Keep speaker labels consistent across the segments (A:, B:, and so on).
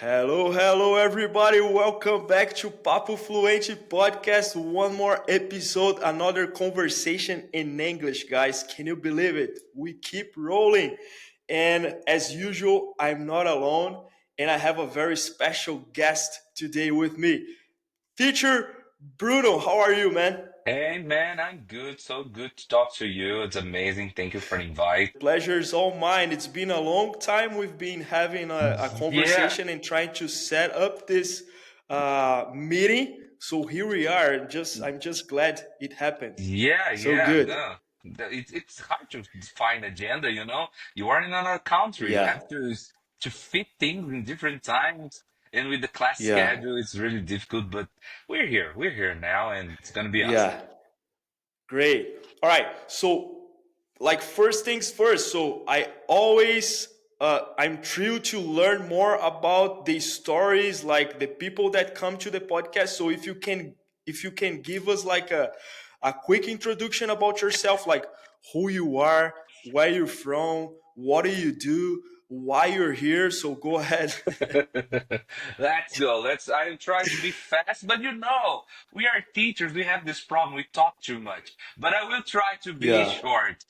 A: Hello, hello, everybody. Welcome back to Papo Fluente podcast. One more episode, another conversation in English, guys. Can you believe it? We keep rolling. And as usual, I'm not alone, and I have a very special guest today with me. Teacher Bruno, how are you, man?
B: Hey man, I'm good. So good to talk to you. It's amazing. Thank you for the invite.
A: Pleasure is all mine. It's been a long time we've been having a
B: Yeah,
A: conversation and trying to set up this meeting. So here we are. I'm just glad it happened. So
B: yeah.
A: good.
B: No, it's hard to find agenda. You are in another country. You
A: Yeah.
B: have to fit things in different times, and with the class
A: Yeah.
B: schedule, it's really difficult. But we're here. We're here now, and it's gonna be awesome.
A: Yeah. Great. All right. So, like, first things first. So, I'm thrilled to learn more about the stories, like the people that come to the podcast. So, if you can give us like a quick introduction about yourself, like who you are, where you're from, what do you do, why you're here. So, go ahead.
B: Let's go. I'm trying to be fast, but we are teachers. We have this problem. We talk too much. But I will try to be
A: Yeah,
B: short.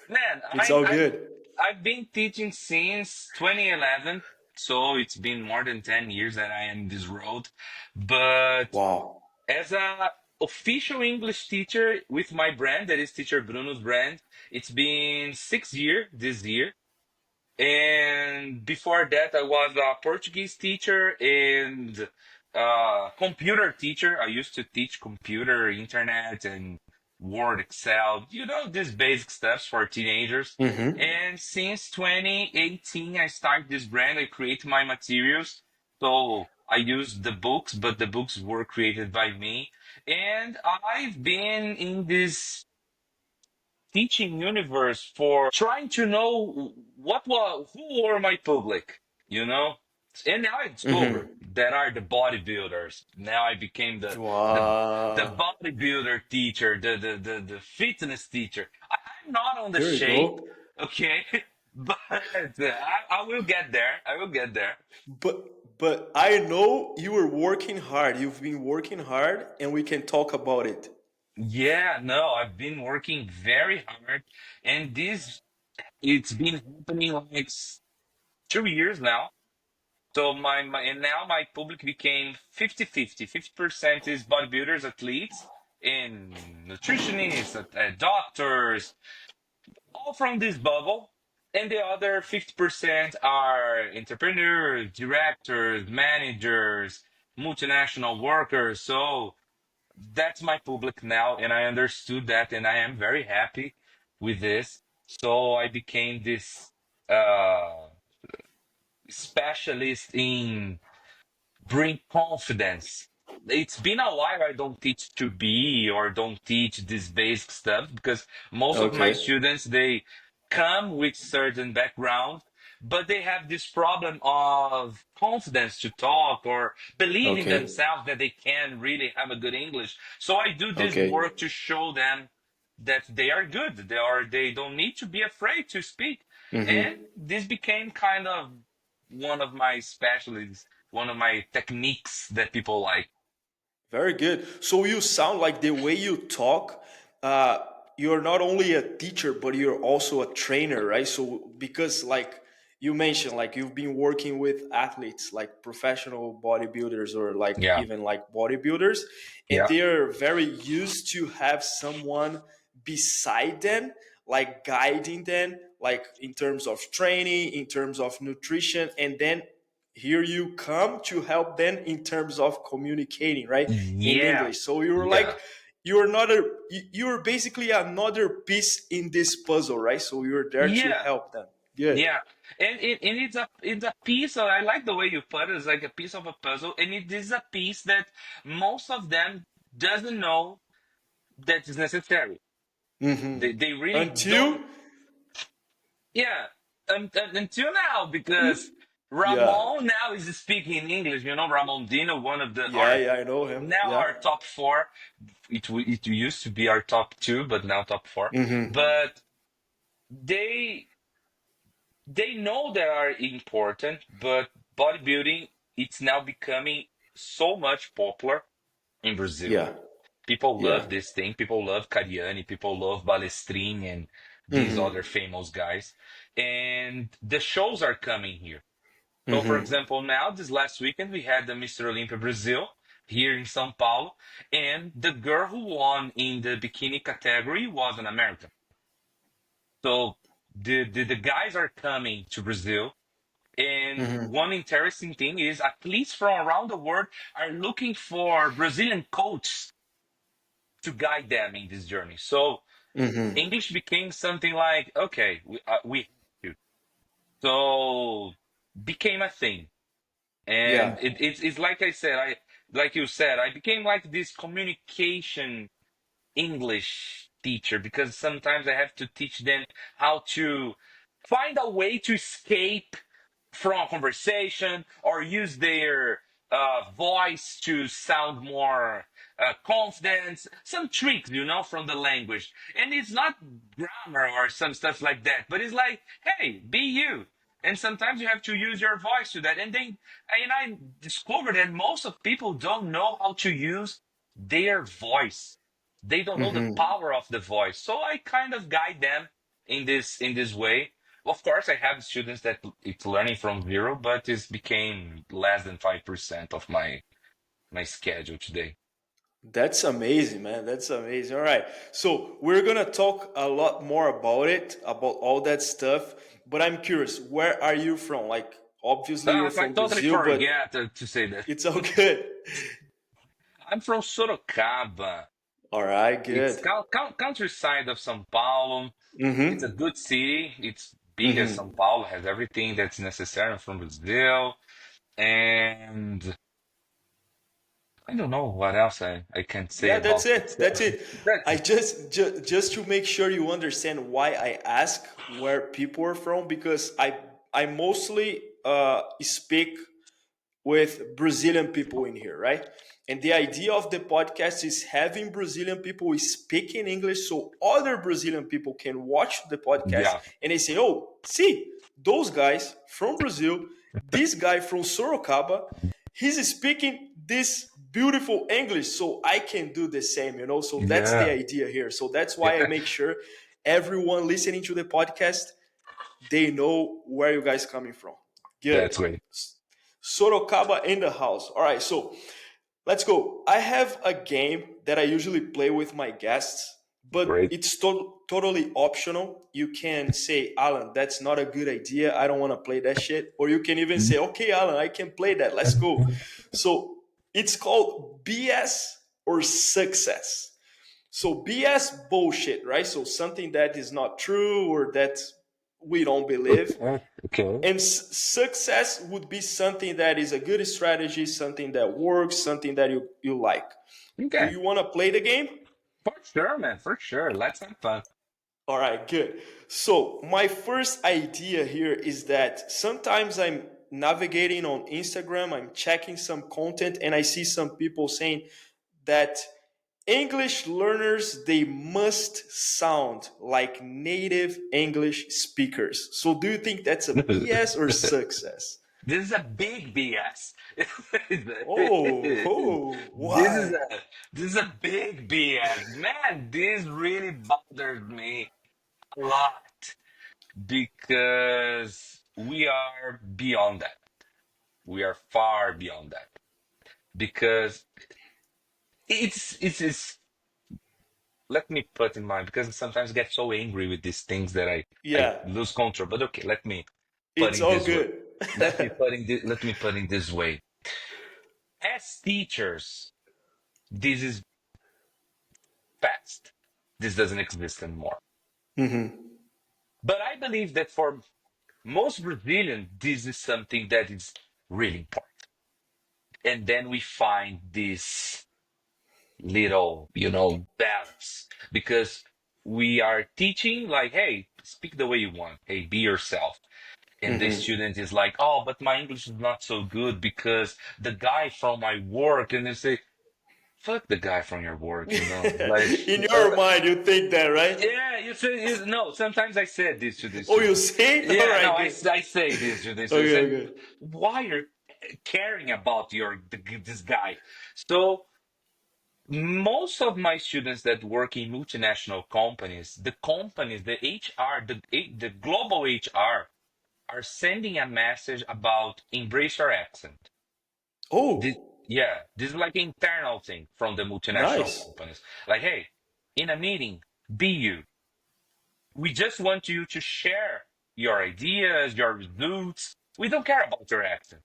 B: Man,
A: it's all good.
B: I've been teaching since 2011, so it's been more than 10 years that I am this road. But
A: Wow.
B: as a official English teacher with my brand, that is Teacher Bruno's brand, it's been 6 years this year. And before that, I was a Portuguese teacher and computer teacher. I used to teach computer, internet, and Word, Excel, these basic stuffs for teenagers.
A: Mm-hmm.
B: And since 2018, I started this brand. I create my materials. So I use the books, but the books were created by me. And I've been in this teaching universe for trying to know who were my public, you know? And now I discover
A: Mm-hmm.
B: that are the bodybuilders. Now I became the
A: Wow.
B: bodybuilder teacher, the fitness teacher. I'm not on the
A: There you
B: shape,
A: go.
B: okay? But I will get there. I will get there.
A: But I know you were working hard. You've been working hard, and we can talk about it.
B: Yeah, no, I've been working very hard, and this it's been happening like 2 years now. So and now my public became 50-50. 50% is bodybuilders, athletes, and nutritionists, doctors, all from this bubble. And the other 50% are entrepreneurs, directors, managers, multinational workers. So that's my public now, and I understood that, and I am very happy with this. So I became this uh, specialist in bring confidence. It's been a while I don't teach to be or don't teach this basic stuff because most of my
A: Okay.
B: students they come with certain background, but they have this problem of confidence to talk or believe in
A: Okay.
B: themselves that they can really have a good English. So I do this
A: Okay.
B: work to show them that they are good. They don't need to be afraid to speak. And
A: Mm-hmm.
B: this became kind of one of my specialties, one of my techniques that people like.
A: Very good. So you sound like the way you talk, uh, you're not only a teacher, but you're also a trainer, right? So because like you mentioned, like you've been working with athletes, like professional bodybuilders or like
B: Yeah,
A: even like bodybuilders, and
B: yeah,
A: they're very used to have someone beside them, like guiding them, like in terms of training, in terms of nutrition, and then here you come to help them in terms of communicating, right, in
B: yeah,
A: English. So you're
B: yeah,
A: like you're basically another piece in this puzzle, right? So you're there to
B: yeah,
A: help them. Good.
B: yeah. And it's a piece of, I like the way you put it. It's like a piece of a puzzle, and it is a piece that most of them doesn't know that is necessary.
A: Hmm.
B: They really
A: Until.
B: don't. Yeah, until now, because
A: Yeah.
B: Ramon now is speaking in English. Ramon Dino, one of the
A: Yeah,
B: our
A: yeah, I know him.
B: now
A: Yeah.
B: our top four. It used to be our top two, but now top four.
A: Hmm.
B: But they they know they are important, but bodybuilding it's now becoming so much popular in Brazil.
A: Yeah.
B: People
A: Yeah.
B: love this thing. People love Cariani. People love Balestrin and these
A: Mm-hmm.
B: other famous guys. And the shows are coming here. So, for
A: Mm-hmm.
B: example, now this last weekend we had the Mr. Olympia Brazil here in São Paulo, and the girl who won in the bikini category was an American. So the guys are coming to Brazil. And
A: Mm-hmm.
B: one interesting thing is athletes from around the world are looking for Brazilian coaches to guide them in this journey. So
A: Mm-hmm.
B: English became something like, okay, we have to. So became a thing.
A: Yeah.
B: And it's like I said, like you said, I became like this communication English teacher because sometimes I have to teach them how to find a way to escape from a conversation or use their voice to sound more confident. Some tricks, from the language. And it's not grammar or some stuff like that, but it's like, hey, be you. And sometimes you have to use your voice to that. And I discovered that most of people don't know how to use their voice. They don't know the
A: Mm-hmm.
B: power of the voice. So I kind of guide them in this way. Of course, I have students that it's learning from zero, but it's became less than 5% of my schedule today.
A: That's amazing, man. That's amazing. All right. So we're gonna talk a lot more about it, about all that stuff. But I'm curious, where are you from? Like, obviously you're
B: I
A: from
B: totally
A: Brazil, but
B: forget to say that.
A: it's all good.
B: I'm from Sorocaba.
A: All right,
B: It's
A: good.
B: countryside of São Paulo. It's a
A: Mm-hmm.
B: good city. It's big as São
A: Mm-hmm.
B: Paulo, has everything that's necessary from Brazil. And I don't know what else I can say
A: Yeah, that's
B: about
A: it. That's
B: myself.
A: it. I just to make sure you understand why I ask where people are from, because I mostly speak with Brazilian people in here, right? And the idea of the podcast is having Brazilian people speaking English so other Brazilian people can watch the podcast
B: Yeah,
A: and they say, oh, see, those guys from Brazil, this guy from Sorocaba, he's speaking this beautiful English, so I can do the same, you know? So that's the
B: yeah,
A: idea here. So that's why I
B: yeah.
A: make sure everyone listening to the podcast, they know where you guys coming from. Good.
B: That's great.
A: Sorocaba in the house. All right, so let's go. I have a game that I usually play with my guests, but
B: Great.
A: it's totally optional. You can say, Alan, that's not a good idea. I don't want to play that shit. Or you can even say, okay, Alan, I can play that. Let's go. So it's called BS or success. So BS bullshit, right? So something that is not true or that we don't believe.
B: Okay. Okay.
A: And success would be something that is a good strategy, something that works, something that you like. Do
B: Okay.
A: you want to play the game?
B: For sure, man. For sure. Let's have fun.
A: All right, good. So, my first idea here is that sometimes I'm navigating on Instagram, I'm checking some content, and I see some people saying that English learners they must sound like native English speakers. So, do you think that's a BS or success?
B: This is a big BS.
A: Oh, oh,
B: This is
A: why?
B: a this is a big BS. Man, this really bothered me a lot because we are beyond that. We are far beyond that. Because it's let me put in mind because sometimes I get so angry with these things that I
A: Yeah,
B: lose control. But okay, let me put
A: it's
B: it
A: all
B: this way.
A: good.
B: Let me put it this way. As teachers, this is past. This doesn't exist anymore.
A: Hmm.
B: But I believe that for most Brazilians, this is something that is really important. And then we find this little, balance because we are teaching like, hey, speak the way you want. Hey, be yourself. And the
A: Hmm.
B: student is like, oh, but my English is not so good because the guy from my work, and they say, fuck the guy from your work, you know? Like,
A: In your mind, you think that, right?
B: yeah, you say, no, sometimes I said this to the
A: Oh, you
B: students.
A: say it? All
B: Yeah, no,
A: right, good.
B: I say this to the students.
A: Okay,
B: And
A: okay.
B: why you're caring about this guy? So, most of my students that work in multinational companies, the HR, the global HR are sending a message about embrace your accent. This,
A: Oh,
B: yeah, this is like internal thing from the multinational
A: nice.
B: companies. Like, hey, in a meeting, be you. We just want you to share your ideas, your results. We don't care about your accent.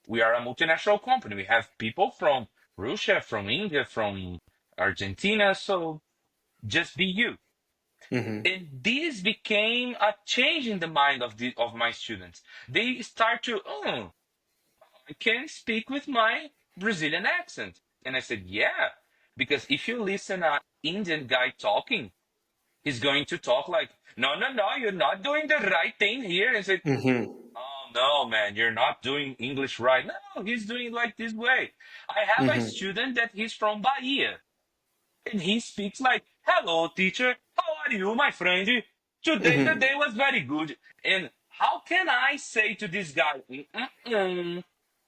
B: We are a multinational company. We have people from Russia, from India, from Argentina. So just be you.
A: Mm-hmm.
B: And this became a change in the mind of my students. They start to, oh, I can speak with my Brazilian accent. And I said, yeah, because if you listen a Indian guy talking, he's going to talk like, no, no, no, you're not doing the right thing here. And say,
A: Mm-hmm.
B: oh no, man, you're not doing English right. No, he's doing like this way. I have a
A: Mm-hmm.
B: student that he's from Bahia. And he speaks like, hello, teacher. How are you, my friend? Today, the
A: Mm-hmm.
B: day was very good. And how can I say to this guy, mm-mm,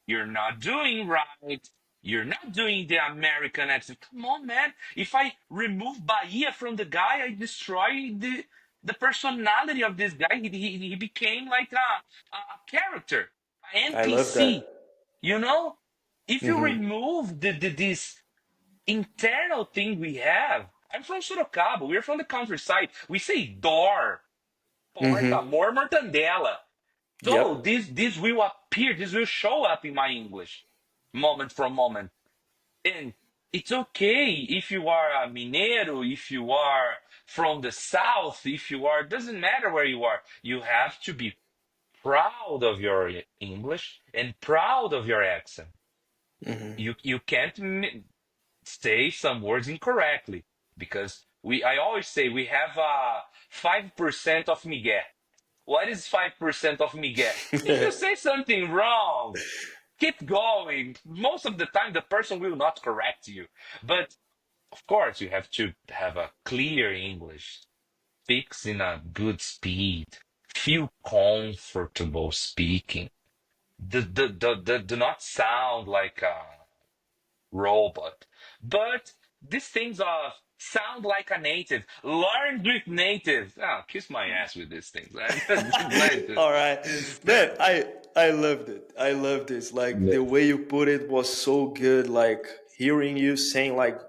B: you're not doing right. You're not doing the American accent. Come on, man. If I remove Bahia from the guy, I destroy the personality of this guy. He became like a character, an
A: I love
B: NPC.
A: that.
B: You know, if you
A: Mm-hmm.
B: remove this internal thing we have. I'm from Sorocaba. We're from the countryside. We say door, porta,
A: Mm-hmm.
B: amor, mortandela. So
A: Yep.
B: this will appear, this will show up in my English, moment from moment. And it's okay if you are a mineiro, if you are from the south, if you are, doesn't matter where you are. You have to be proud of your English and proud of your accent.
A: Mm-hmm.
B: You can't say some words incorrectly because I always say we have 5% of Miguel. What is 5% of Miguel? If you say something wrong, keep going. Most of the time, the person will not correct you. But of course, you have to have a clear English, speaks in a good speed, feel comfortable speaking. Do not sound like a robot. But these things are sound like a native. Learn Greek native. Ah, kiss my ass with these things. I just like to
A: All right, man.
B: understand.
A: I loved it. I loved this. Like
B: Yeah.
A: the way you put it was so good. Like hearing you saying like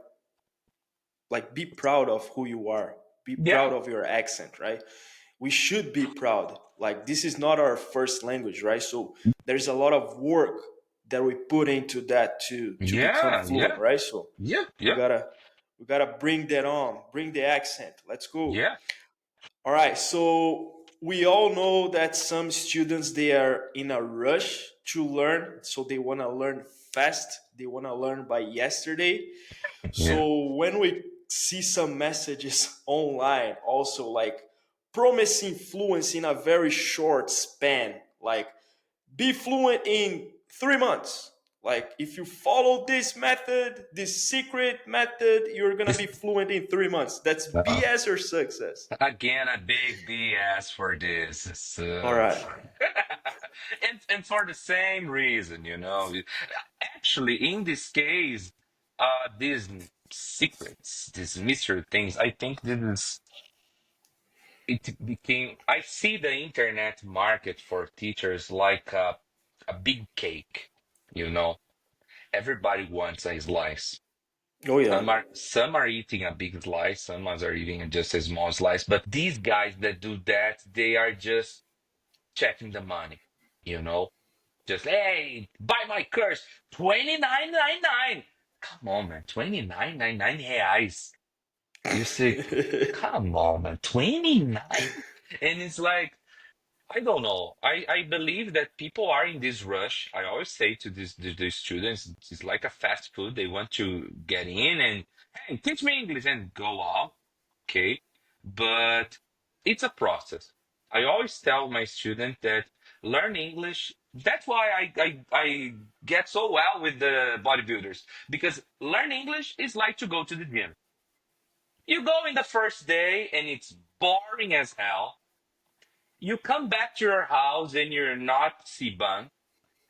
A: be proud of who you are. Be proud
B: Yeah.
A: of your accent, right? We should be proud. Like this is not our first language, right? So there's a lot of work that we put into that to become
B: Yeah.
A: fluent,
B: Yeah.
A: right? So
B: Yeah.
A: we
B: Yeah.
A: gotta we gotta bring that on, bring the accent. Let's go.
B: Yeah.
A: All right, so we all know that some students they are in a rush to learn, so they want to learn fast. They want to learn by yesterday.
B: Yeah.
A: So when we see some messages online, also like promising fluency in a very short span, like be fluent in 3 months. Like if you follow this method, this secret method, you're gonna be fluent in 3 months. That's
B: Uh,
A: BS or success.
B: Again, a big BS for this.
A: All right.
B: And for the same reason, you know. Actually, in this case, these secrets, these mystery things, I think this is it became I see the internet market for teachers like a big cake, you know. Everybody wants a slice.
A: Oh yeah.
B: Some are eating a big slice, some are eating just a small slice, but these guys that do that, they are just checking the money, you know. Just hey, buy my course, 29.99. Come on, man, 29.99 reais. You say, come on, man, 29? And it's like, I don't know. I believe that people are in this rush. I always say to these students, it's like a fast food. They want to get in and, hey, teach me English and go out. Okay. But it's a process. I always tell my student that learn English That's why I get so well with the bodybuilders because learn English is like to go to the gym. You go in the first day and it's boring as hell. You come back to your house and you're not C-bun,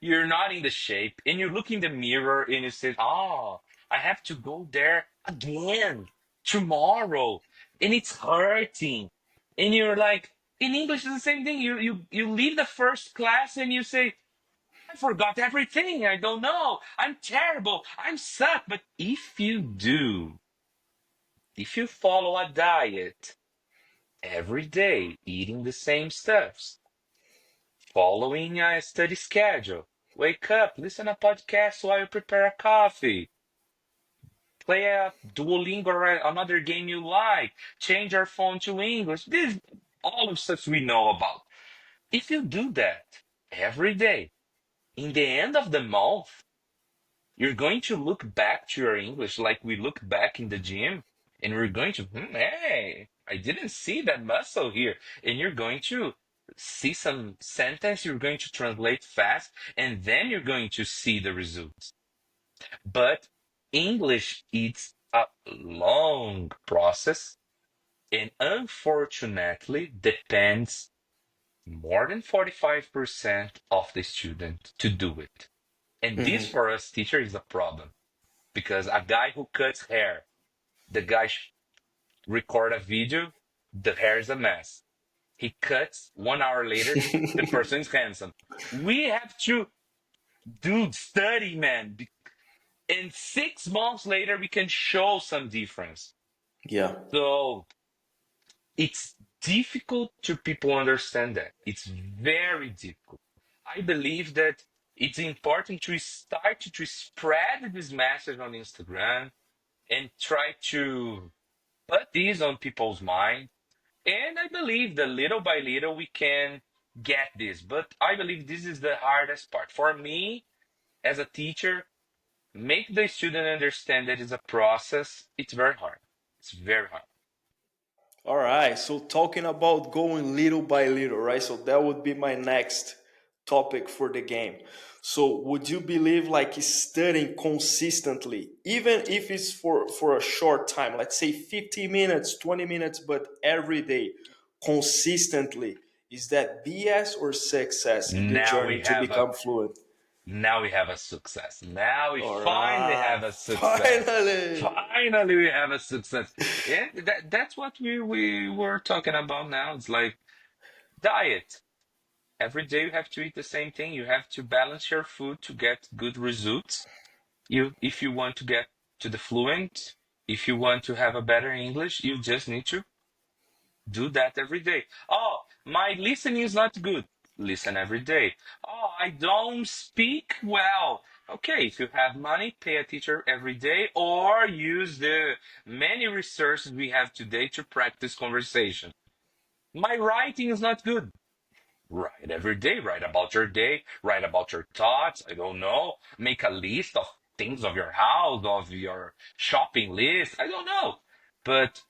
B: you're not in the shape, and you look in the mirror and you say, "Oh, I have to go there again tomorrow, and it's hurting." And you're like, in English, it's the same thing. You leave the first class and you say, "I forgot everything. I don't know. I'm terrible. I'm suck." But if you follow a diet every day, eating the same stuffs, following a study schedule, wake up, listen to a podcast while you prepare a coffee, play a Duolingo or another game you like, change your phone to English. This all of stuff we know about. If you do that every day, in the end of the month, you're going to look back to your English like we look back in the gym, and we're going to, hey, I didn't see that muscle here. And you're going to see some sentence, you're going to translate fast, and then you're going to see the results. But English is a long process, and unfortunately depends more than 45% of the student to do it. And this
A: Hmm.
B: for us teacher is a problem because a guy who cuts hair, the guy record a video, the hair is a mess. He cuts 1 hour later, the person is handsome. We have to do study, man. And 6 months later, we can show some difference.
A: Yeah.
B: So it's difficult to people understand that. It's very difficult. I believe that it's important to start to spread this message on Instagram and try to put these on people's mind. And I believe that little by little we can get this. But I believe this is the hardest part. For me, as a teacher, make the student understand that it's a process. It's very hard. It's very hard.
A: All right. So talking about going little by little, right? So that would be my next topic for the game. So would you believe like studying consistently, even if it's for a short time, let's say 15 minutes, 20 minutes, but every day, consistently, is that BS or success in the
B: Now
A: journey
B: we
A: to
B: have a
A: become fluent?
B: now we have a success. Now we
A: All
B: finally
A: right.
B: have a success.
A: Finally.
B: Finally we have a success. And that's what we were talking about now. It's like diet. Every day you have to eat the same thing. You have to balance your food to get good results. If you want to get to the fluent, if you want to have a better English, you just need to do that every day. Oh, my listening is not good. Listen every day. Oh, I don't speak well. Okay, if you have money, pay a teacher every day or use the many resources we have today to practice conversation. My writing is not good. Write every day. Write about your day. Write about your thoughts. I don't know. Make a list of things of your house, of your shopping list. I don't know. But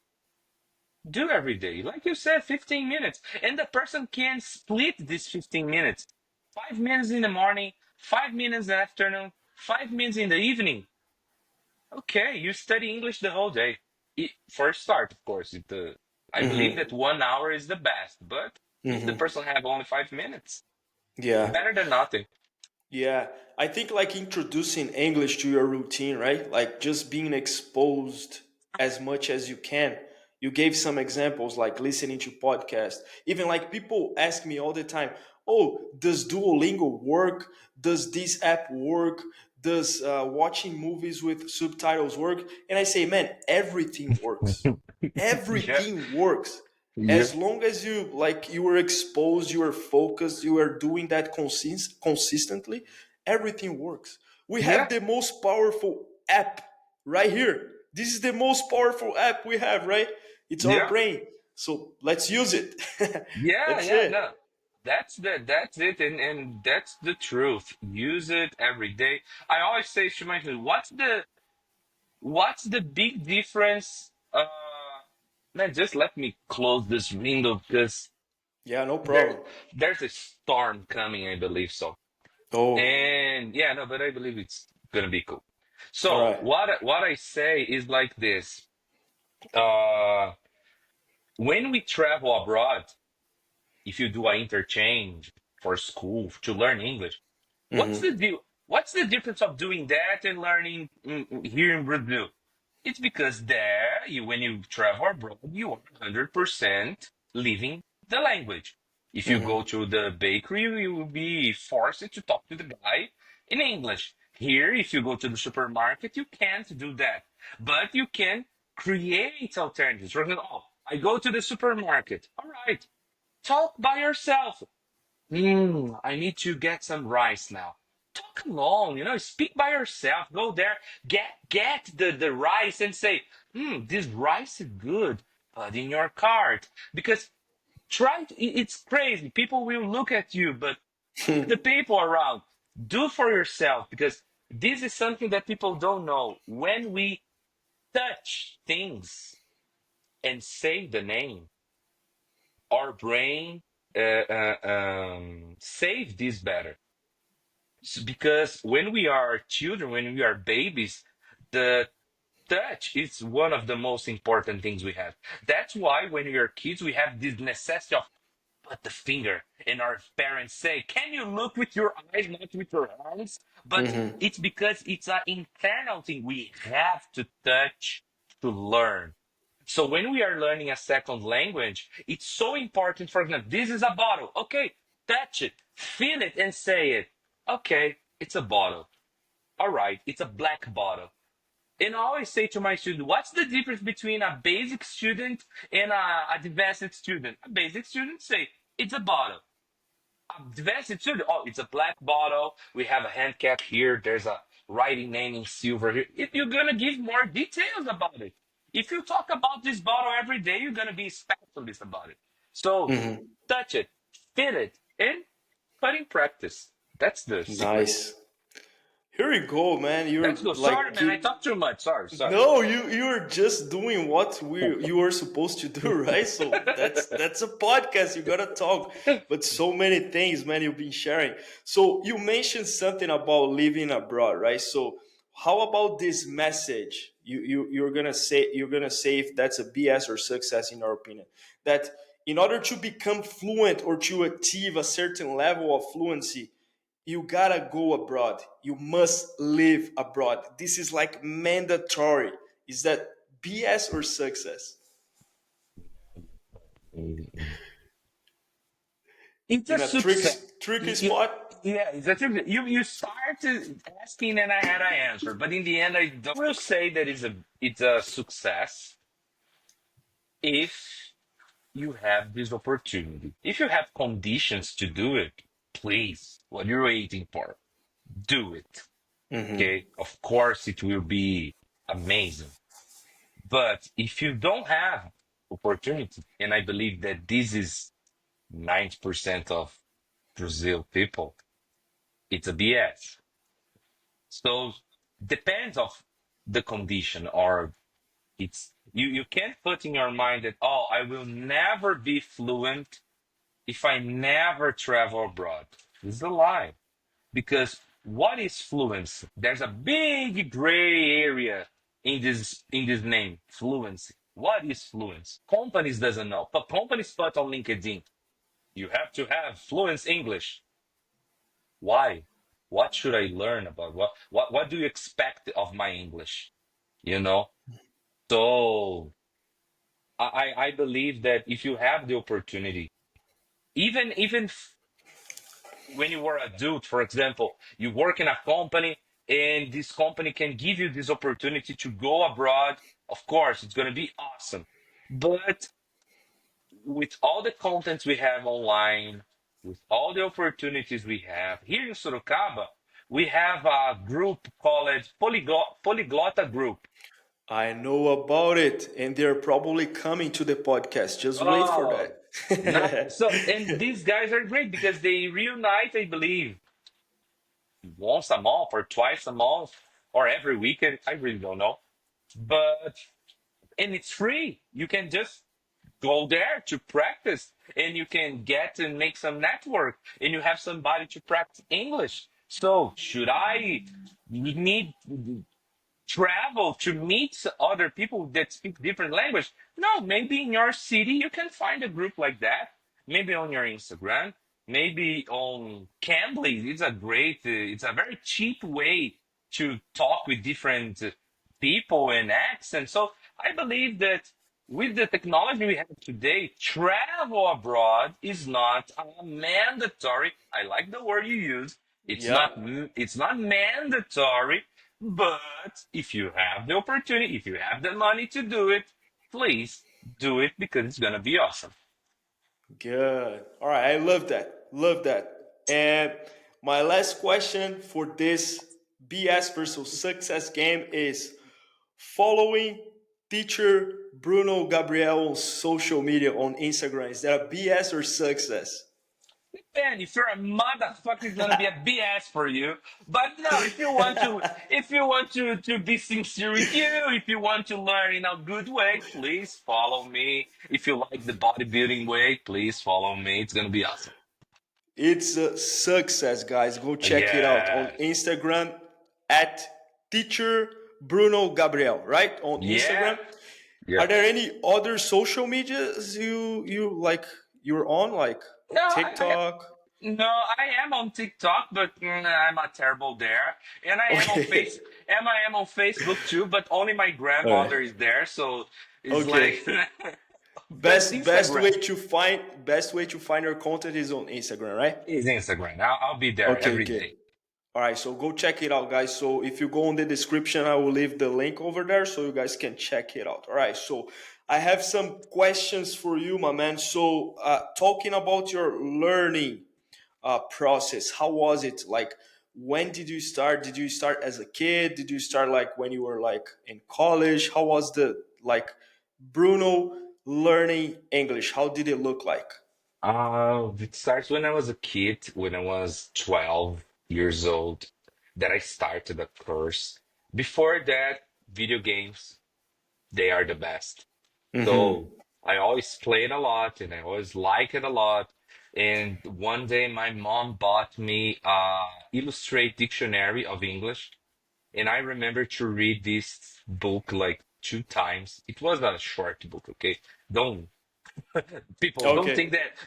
B: do every day. Like you said, 15 minutes. And the person can split these 15 minutes. 5 minutes in the morning, 5 minutes in the afternoon, 5 minutes in the evening. Okay, you study English the whole day. For a start, of course. I believe
A: Hmm.
B: that 1 hour is the best. But if the
A: Hmm.
B: person have only 5 minutes,
A: Yeah.
B: better than nothing.
A: Yeah, I think like introducing English to your routine, right? Like just being exposed as much as you can. You gave some examples like listening to podcasts. Even like people ask me all the time, "Oh, does Duolingo work? Does this app work? Does watching movies with subtitles work?" And I say, "Man, everything works.
B: Yeah,
A: Everything works
B: yeah,
A: as long as you are exposed, you are focused, you are doing that consistently, everything works. We have
B: yeah,
A: the most powerful app right here. This is the most powerful app we have, right? It's our
B: yeah,
A: brain. So let's use it.
B: yeah,
A: That's
B: yeah.
A: it.
B: No, that's it, and that's the truth. Use it every day. I always say to my students, what's the big difference? Man, just let me close this window because
A: Yeah, no
B: there
A: problem.
B: there's a storm coming. I believe so.
A: Oh,
B: And yeah, no, but I believe it's gonna be cool.
A: all
B: So
A: right.
B: what I say is like this. Uh, when we travel abroad, if you do an interchange for school to learn English, what's the
A: Mm-hmm.
B: deal? What's the difference of doing that and learning here in Brazil? It's because there, when you travel abroad, you are 100% living the language. If you go
A: Mm-hmm.
B: to the bakery, you will be forced to talk to the guy in English. Here, if you go to the supermarket, you can't do that. But you can create alternatives. For example, oh, I go to the supermarket. All right, talk by yourself. I need to get some rice now. Talk alone, speak by yourself. Go there, get the rice and say, this rice is good. Put in your cart. Because it's crazy. People will look at you, but fuck the people around. Do for yourself because this is something that people don't know. When we touch things and say the name, our brain save this better. Because when we are children, when we are babies, the touch is one of the most important things we have. That's why when we are kids, we have this necessity of put the finger, and our parents say, "Can you look with your eyes, not with your hands?" But
A: Mm-hmm.
B: it's because it's an internal thing. We have to touch to learn. So when we are learning a second language, it's so important. For example, this is a bottle. Okay, touch it, feel it, and say it. Okay, it's a bottle. All right, it's a black bottle. And I always say to my student, what's the difference between a basic student and a advanced student? A basic student say, it's a bottle. Advanced student, oh, it's a black bottle. We have a hand cap here. There's a writing name in silver here. If you're going to give more details about it. If you talk about this bottle every day, you're going to be specialist about it. So
A: Mm-hmm.
B: touch it, feel it, and put in practice. That's the secret.
A: Nice. Here you go, man.
B: Let's
A: You're
B: go. Sorry,
A: like
B: man. I
A: keep.
B: talked too much. Sorry.
A: No, you're just doing what you were supposed to do, right? So that's a podcast. You gotta talk, but so many things, man. You've been sharing. So you mentioned something about living abroad, right? So how about this message? You're gonna say if that's a BS or success in your opinion. That in order to become fluent or to achieve a certain level of fluency, you gotta go abroad. You must live abroad. This is like mandatory. Is that BS or success?
B: It's a
A: In a
B: success.
A: tricky
B: You, you,
A: spot?
B: yeah, it's a success. You started asking and I had an answer, but in the end, I don't will say that it's a success if you have this opportunity. If you have conditions to do it, please, what you're waiting for, do it.
A: Mm-hmm.
B: Okay, of course, it will be amazing. But if you don't have opportunity, and I believe that this is 90% of Brazil people, it's a BS. So depends of the condition, or you can't put in your mind that, oh, I will never be fluent if I never travel abroad. This is a lie. Because what is fluency? There's a big gray area in this name, fluency. What is fluency? Companies doesn't know, but companies put on LinkedIn. You have to have fluent English. Why? What should I learn about? What do you expect of my English? You know? So I believe that if you have the opportunity, even when you were adult, for example, you work in a company and this company can give you this opportunity to go abroad. Of course, it's going to be awesome. But with all the contents we have online, with all the opportunities we have here in Sorocaba, we have a group called Polyglotta Group.
A: I know about it, and they're probably coming to the podcast. Just wait for
B: Oh,
A: that.
B: nice. So, and these guys are great because they reunite, I believe, once a month or twice a month or every weekend. I really don't know. But, and it's free. You can just go there to practice and you can get and make some network and you have somebody to practice English. So should I need travel to meet other people that speak different language? No, maybe in your city you can find a group like that. Maybe on your Instagram, maybe on Cambly. It's a very cheap way to talk with different people and accents. So I believe that with the technology we have today, travel abroad is not mandatory. I like the word you use.
A: Yeah.
B: It's not mandatory, but if you have the opportunity, if you have the money to do it, please do it because it's gonna be awesome.
A: Good. All right. I love that. Love that. And my last question for this BS versus success game is following teacher Bruno Gabriel on social media on Instagram. Is that a BS or success?
B: And if you're a motherfucker, it's gonna be a BS for you. But no, if you want to be sincere with you, if you want to learn in a good way, please follow me. If you like the bodybuilding way, please follow me. It's gonna be awesome.
A: It's a success, guys. Go check it out on
B: Yeah,
A: Instagram at teacher Bruno Gabriel, right? On
B: yeah,
A: Instagram.
B: yeah.
A: Are there any other social medias you like you're on, like
B: No,
A: TikTok?
B: no, I am on TikTok, but I'm not terrible there. And
A: Okay.
B: I am on Facebook too, but only my
A: All right.
B: grandmother is there, so it's like.
A: Okay.
B: But
A: Best way
B: Instagram
A: to find your content is on Instagram, right?
B: is Instagram. I'll be there
A: Okay,
B: every
A: okay.
B: day.
A: All right, so go check it out, guys. So if you go in the description, I will leave the link over there so you guys can check it out. All right, so I have some questions for you, my man. So talking about your learning process, how was it? Like, when did you start? Did you start as a kid? Did you start like when you were like in college? How was the like Bruno learning English? How did it look like?
B: It starts when I was a kid, when I was 12 years old, that I started a course. Before that, video games, they are the best.
A: Mm-hmm.
B: So I always played a lot and I always liked it a lot. And one day my mom bought me a Illustrate Dictionary of English. And I remember to read this book like two times. It was a short book, okay? Don't people
A: Okay.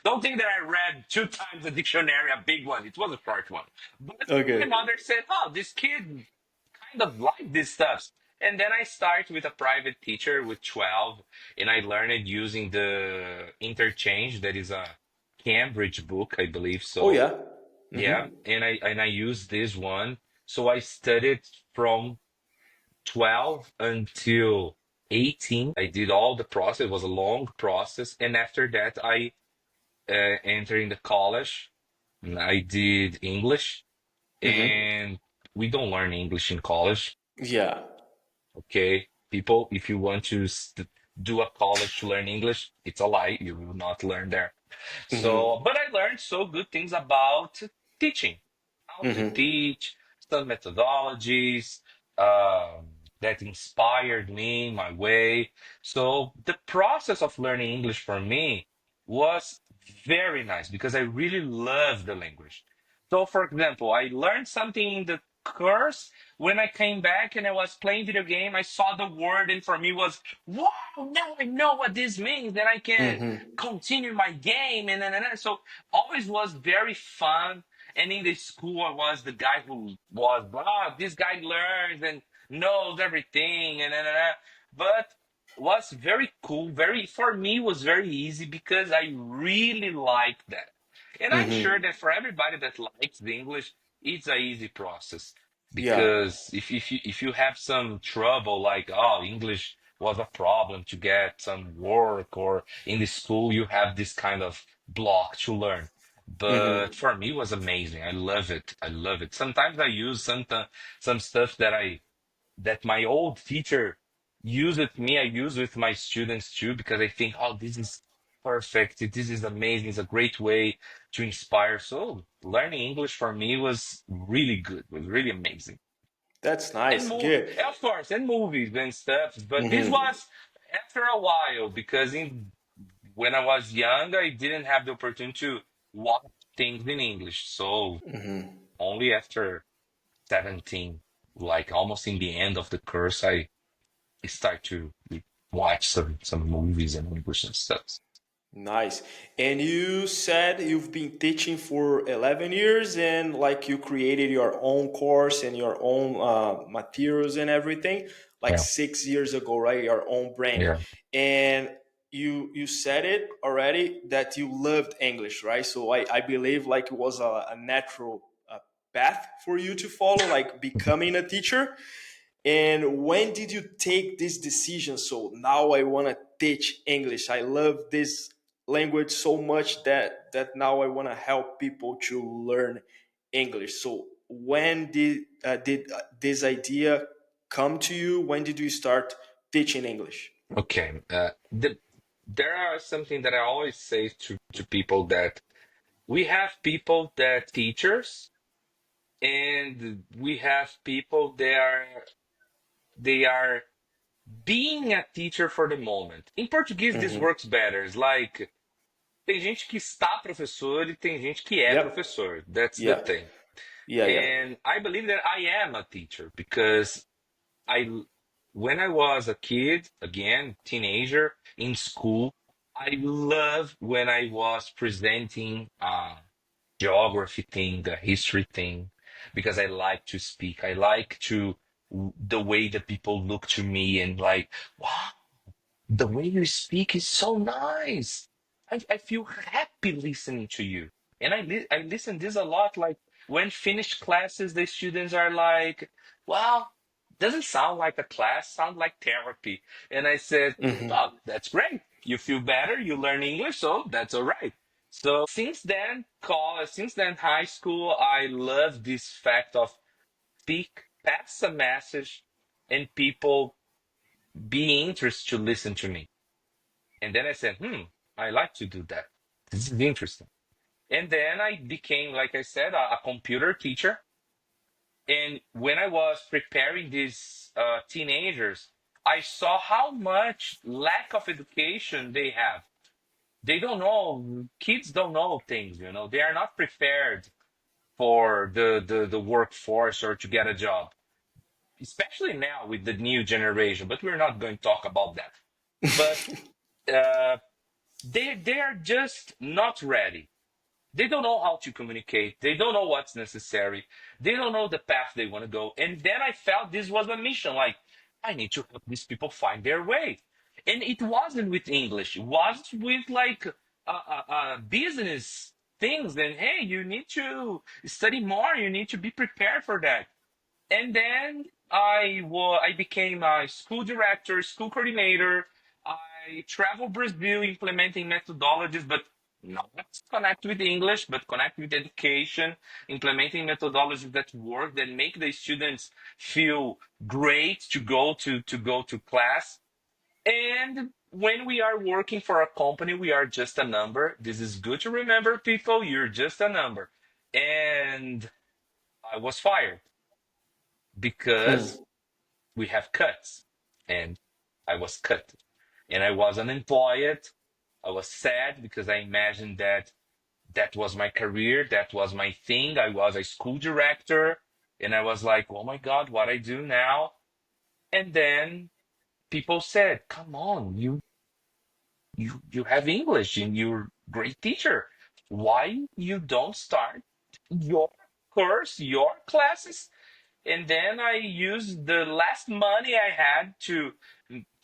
B: don't think that I read two times a dictionary, a big one. It was a short one. But my
A: Okay.
B: mother said, "Oh, this kid kind of like this stuff." And then I start with a private teacher with 12, and I learned using the interchange that is a Cambridge book, I believe
A: Oh
B: so.
A: yeah.
B: Yeah,
A: Mm-hmm.
B: and I used this one. So I studied from 12 until 18. I did all the process. It was a long process, and after that I entered in the college. And I did English,
A: Mm-hmm.
B: and we don't learn English in college.
A: Yeah.
B: Okay, people, if you want to do a college to learn English, it's a lie. You will not learn there. So,
A: Mm-hmm.
B: but I learned so good things about teaching, how to
A: Mm-hmm.
B: teach, some methodologies um, that inspired me, my way. So the process of learning English for me was very nice because I really love the language. So, for example, I learned something in the course. When I came back and I was playing video game, I saw the word and for me was, wow, now I know what this means and I can
A: Mm-hmm.
B: continue my game and so always was very fun. And in the school, I was the guy who was, wow, this guy learns and knows everything and. But was very cool. Very for me was very easy because I really liked that. And I'm sure
A: Mm-hmm.
B: that for everybody that likes the English, it's a easy process
A: Yeah.
B: because if you have some trouble like oh English was a problem to get some work or in the school you have this kind of block to learn. But
A: Mm-hmm.
B: for me it was amazing. I love it. I love it. Sometimes I use some stuff that my old teacher used with me, I use with my students too, because I think, oh, this is perfect. This is amazing. It's a great way to inspire. So learning English for me was really good, was really amazing.
A: That's
B: And
A: nice. Good.
B: of course, and movies and stuff. But this
A: Mm-hmm.
B: was after a while because when I was young, I didn't have the opportunity to watch things in English. So
A: Mm-hmm.
B: Only after 17, like almost in the end of the course, I start to watch some movies and English and stuff.
A: Nice. And you said you've been teaching for 11 years and like you created your own course and your own materials and everything like
B: Yeah,
A: 6 years ago, right? Your own brand.
B: yeah.
A: And you said it already that you loved English, right? So I believe like it was a natural path for you to follow, like becoming a teacher. And when did you take this decision? So now I want to teach English. I love this language so much that now I want to help people to learn English. So when did this idea come to you? When did you start teaching English?
B: Okay. There are something that I always say to people that we have people that teachers and we have people they are being a teacher for the moment. Em português, this
A: Hmm.
B: works better. It's like tem gente que está professor e tem gente que é
A: Yep.
B: professor. That's the
A: Yeah.
B: thing.
A: Yeah. Yeah.
B: And I believe that I am a teacher because I, when I was a kid, again, teenager in school, I love when I was presenting geography thing, the history thing, because I like to speak. I like to the way that people look to me and like, wow, the way you speak is so nice. I feel happy listening to you. And I listen this a lot. Like when finished classes, the students are like, "Wow, doesn't sound like a class, sound like therapy." And I said,
A: Hmm.
B: "Oh, that's great. You feel better. You learn English, so that's all right." So since then, college, since then, high school, I love this fact of speak, pass a message, and people be interested to listen to me. And then I said, I like to do that. This is interesting. And then I became, like I said, a computer teacher. And when I was preparing these teenagers, I saw how much lack of education they have. They don't know, kids don't know things, they are not prepared for the workforce or to get a job, especially now with the new generation. But we're not going to talk about that. But uh, they are just not ready. They don't know how to communicate. They don't know what's necessary. They don't know the path they want to go. And then I felt this was a mission. Like, I need to help these people find their way. And it wasn't with English. It was with like business things. And hey, you need to study more. You need to be prepared for that. And then I became a school director, school coordinator. I traveled Brazil implementing methodologies, but not connect with English, but connect with education, implementing methodologies that work, that make the students feel great to go to class. And when we are working for a company, we are just a number. This is good to remember, people. You're just a number. And I was fired because we have cuts, and I was cut, and I was unemployed. I was sad because I imagined that that was my career, that was my thing. I was a school director, and I was like, oh my God, what I do now? And then people said, come on, you have English and you're a great teacher. Why you don't start your course, your classes? And then I used the last money I had to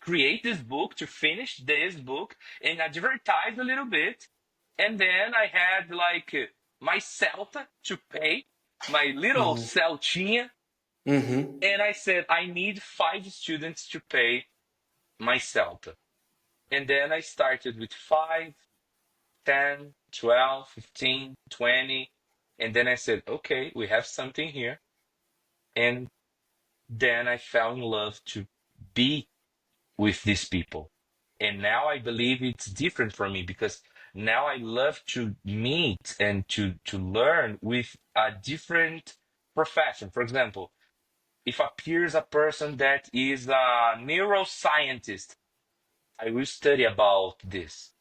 B: create this book, to finish this book, and advertise a little bit. And then I had like my Celta to pay, my little
A: Hmm.
B: Celtinha.
A: Hmm.
B: And I said, I need 5 students to pay my Celta. And then I started with 5, 10, 12, 15, 20. And then I said, okay, we have something here. And then I fell in love to be with these people. And now I believe it's different for me because now I love to meet and to learn with a different profession. For example, if appears a person that is a neuroscientist, I will study about this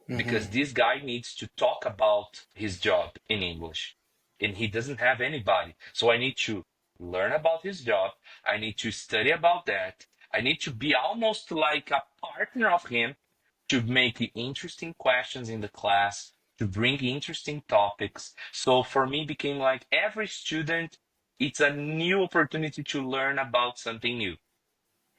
B: because
A: Hmm.
B: this guy needs to talk about his job in English. and he doesn't have anybody. So I need to learn about his job. I need to study about that. I need to be almost like a partner of him to make interesting questions in the class, to bring interesting topics. So for me, became like every student, it's a new opportunity to learn about something new.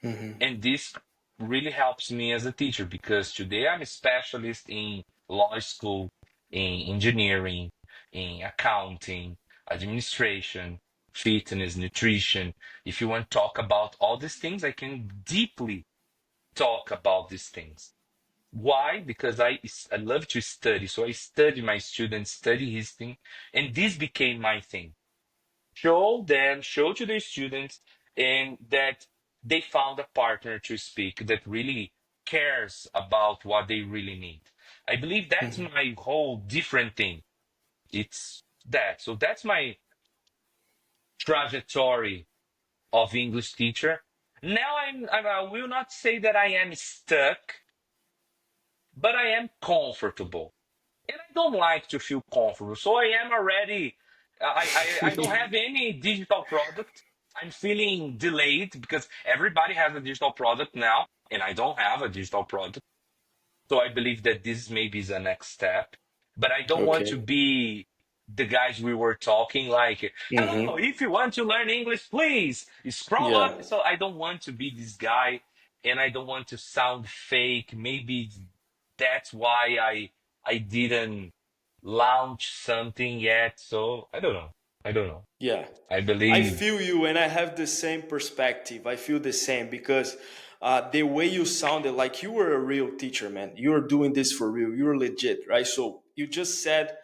A: Hmm.
B: And this really helps me as a teacher because today I'm a specialist in law school, in engineering, in accounting, administration, fitness, nutrition. If you want to talk about all these things, I can deeply talk about these things. Why? Because I love to study. So I study my students, study his thing, and this became my thing. Show them, show to the students, and that they found a partner to speak that really cares about what they really need. I believe that's
A: Hmm.
B: my whole different thing. It's that. So that's my trajectory of English teacher. Now I will not say that I am stuck, but I am comfortable. And I don't like to feel comfortable. So I am already, I don't have any digital product. I'm feeling delayed because everybody has a digital product now, and I don't have a digital product. So I believe that this maybe is the next step. But I don't want to
A: Okay.
B: be the guys we were talking like, hello,
A: Hmm.
B: if you want to learn English, please scroll
A: Yeah.
B: up. So I don't want to be this guy, and I don't want to sound fake. Maybe that's why I didn't launch something yet. So I don't know. I don't know.
A: Yeah,
B: I
A: I
B: believe,
A: feel you, and I have the same perspective. I feel the same because the way you sounded, like you were a real teacher, man. You were doing this for real. You were legit, right? So you just said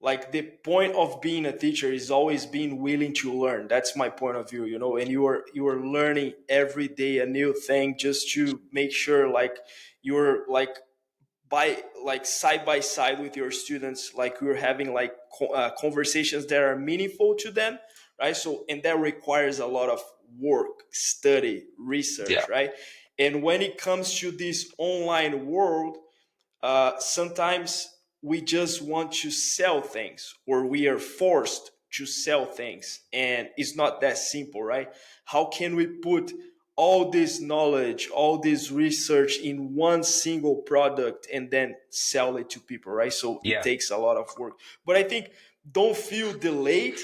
A: like the point of being a teacher is always being willing to learn. That's my point of view, and you are learning every day a new thing just to make sure like you're like by like side by side with your students, like we're having like conversations that are meaningful to them, right? So and that requires a lot of work, study,
B: yeah,
A: research, right? And when it comes to this online world, sometimes we just want to sell things, or we are forced to sell things, and it's not that simple, right? How can we put all this knowledge, all this research in one single product and then sell it to people, right? So it
B: yeah.
A: takes a lot of work. But I think don't feel delayed.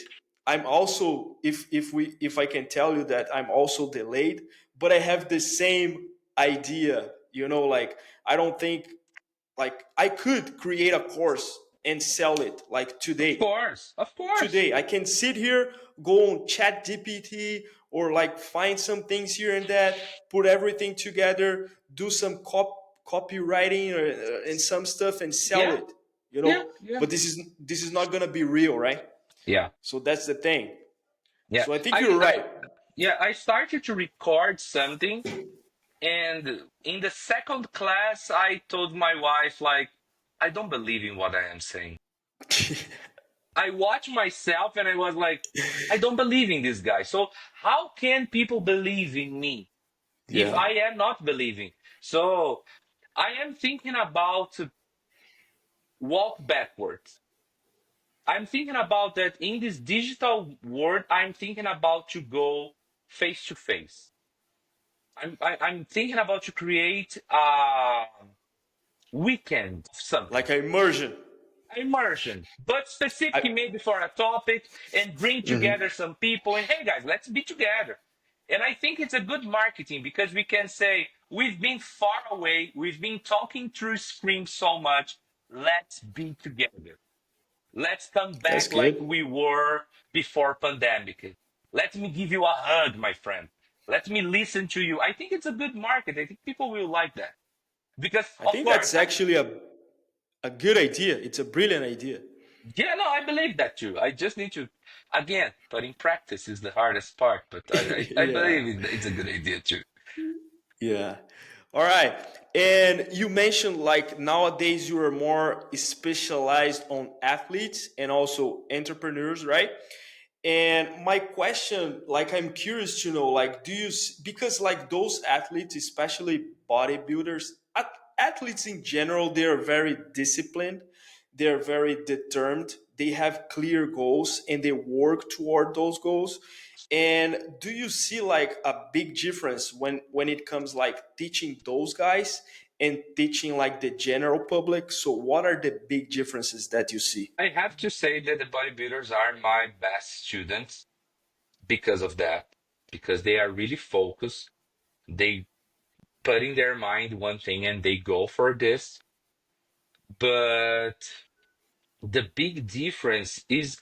A: I'm also, if I can tell you that I'm also delayed, but I have the same idea, like I don't think like I could create a course and sell it like
B: Of
A: today.
B: course, of course.
A: Today I can sit here, go on chat gpt, or like find some things here and that, put everything together, do some copywriting and some stuff and sell
B: Yeah,
A: it,
B: yeah, yeah,
A: but this is not gonna be real, right?
B: yeah,
A: So that's the thing.
B: yeah.
A: So I think
B: I,
A: you're
B: I,
A: right.
B: yeah. I started to record something, and in the second class, I told my wife like, I don't believe in what I am saying. I watched myself, and I was like, I don't believe in this guy. So how can people believe in me if
A: Yeah.
B: I am not believing? So I am thinking about to walk backwards. I'm thinking about that in this digital world. I'm thinking about to go face to face. I'm thinking about to create a weekend of
A: Like
B: something,
A: immersion.
B: immersion, but specific
A: I
B: maybe for a topic, and bring together
A: Mhm.
B: some people and hey guys, let's be together. And I think it's a good marketing because we can say we've been far away, we've been talking through screen so much. Let's be together. Let's come
A: That's
B: back like
A: good.
B: we were before pandemic. Let me give you a hug, my friend. Let me listen to you. I think it's a good market. I think people will like that. Because
A: I
B: of
A: think
B: course,
A: that's actually a good idea. It's a brilliant idea.
B: yeah, no, I believe that too. I just need to again, but in practice is the hardest part. But I
A: Yeah.
B: believe it's a good idea too.
A: Yeah. All right. And you mentioned like nowadays you are more specialized on athletes and also entrepreneurs, right? And my question, like, I'm curious to know, like, because like those athletes, especially bodybuilders, athletes in general, they are very disciplined, they are very determined, they have clear goals and they work toward those goals. And do you see like a big difference when it comes like teaching those guys and teaching like the general public? So what are the big differences that you see?
B: I have to say that the bodybuilders are my best students because of that, because they are really focused. They put in their mind one thing and they go for this. But the big difference is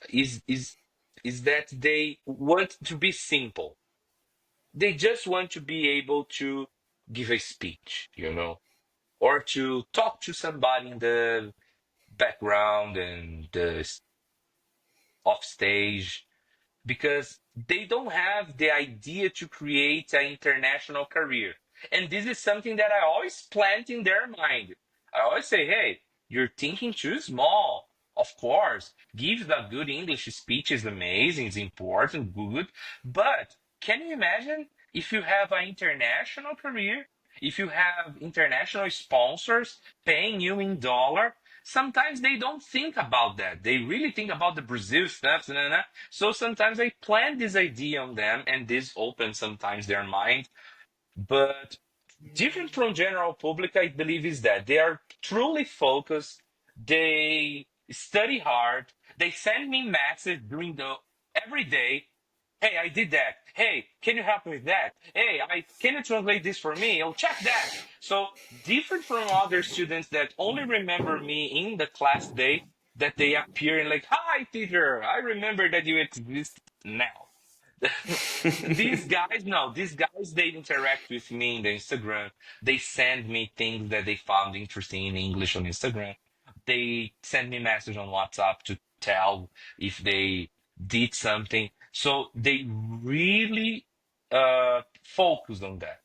B: that they want to be simple. They just want to be able to give a speech, or to talk to somebody in the background and the off stage, because they don't have the idea to create an international career. And this is something that I always plant in their mind. I always say, hey, you're thinking too small. Of course, give a good English speech is amazing, it's important, good. But can you imagine if you have an international career? If you have international sponsors paying you in dollar, sometimes they don't think about that. They really think about the Brazil stuff. Nah, nah, nah. So sometimes I plant this idea on them, and this opens sometimes their mind. But different from general public, I believe, is that they are truly focused. They study hard. They send me messages during the every day. Hey, I did that. Hey, can you help me with that? Hey, can you translate this for me? Oh, check that. So different from other students that only remember me in the class day, that they appear and like, hi, teacher, I remember that you exist now. These guys, no, these guys, they interact with me in the Instagram. They send me things that they found interesting in English on Instagram. They send me message on WhatsApp to tell if they did something. So they really focus on that.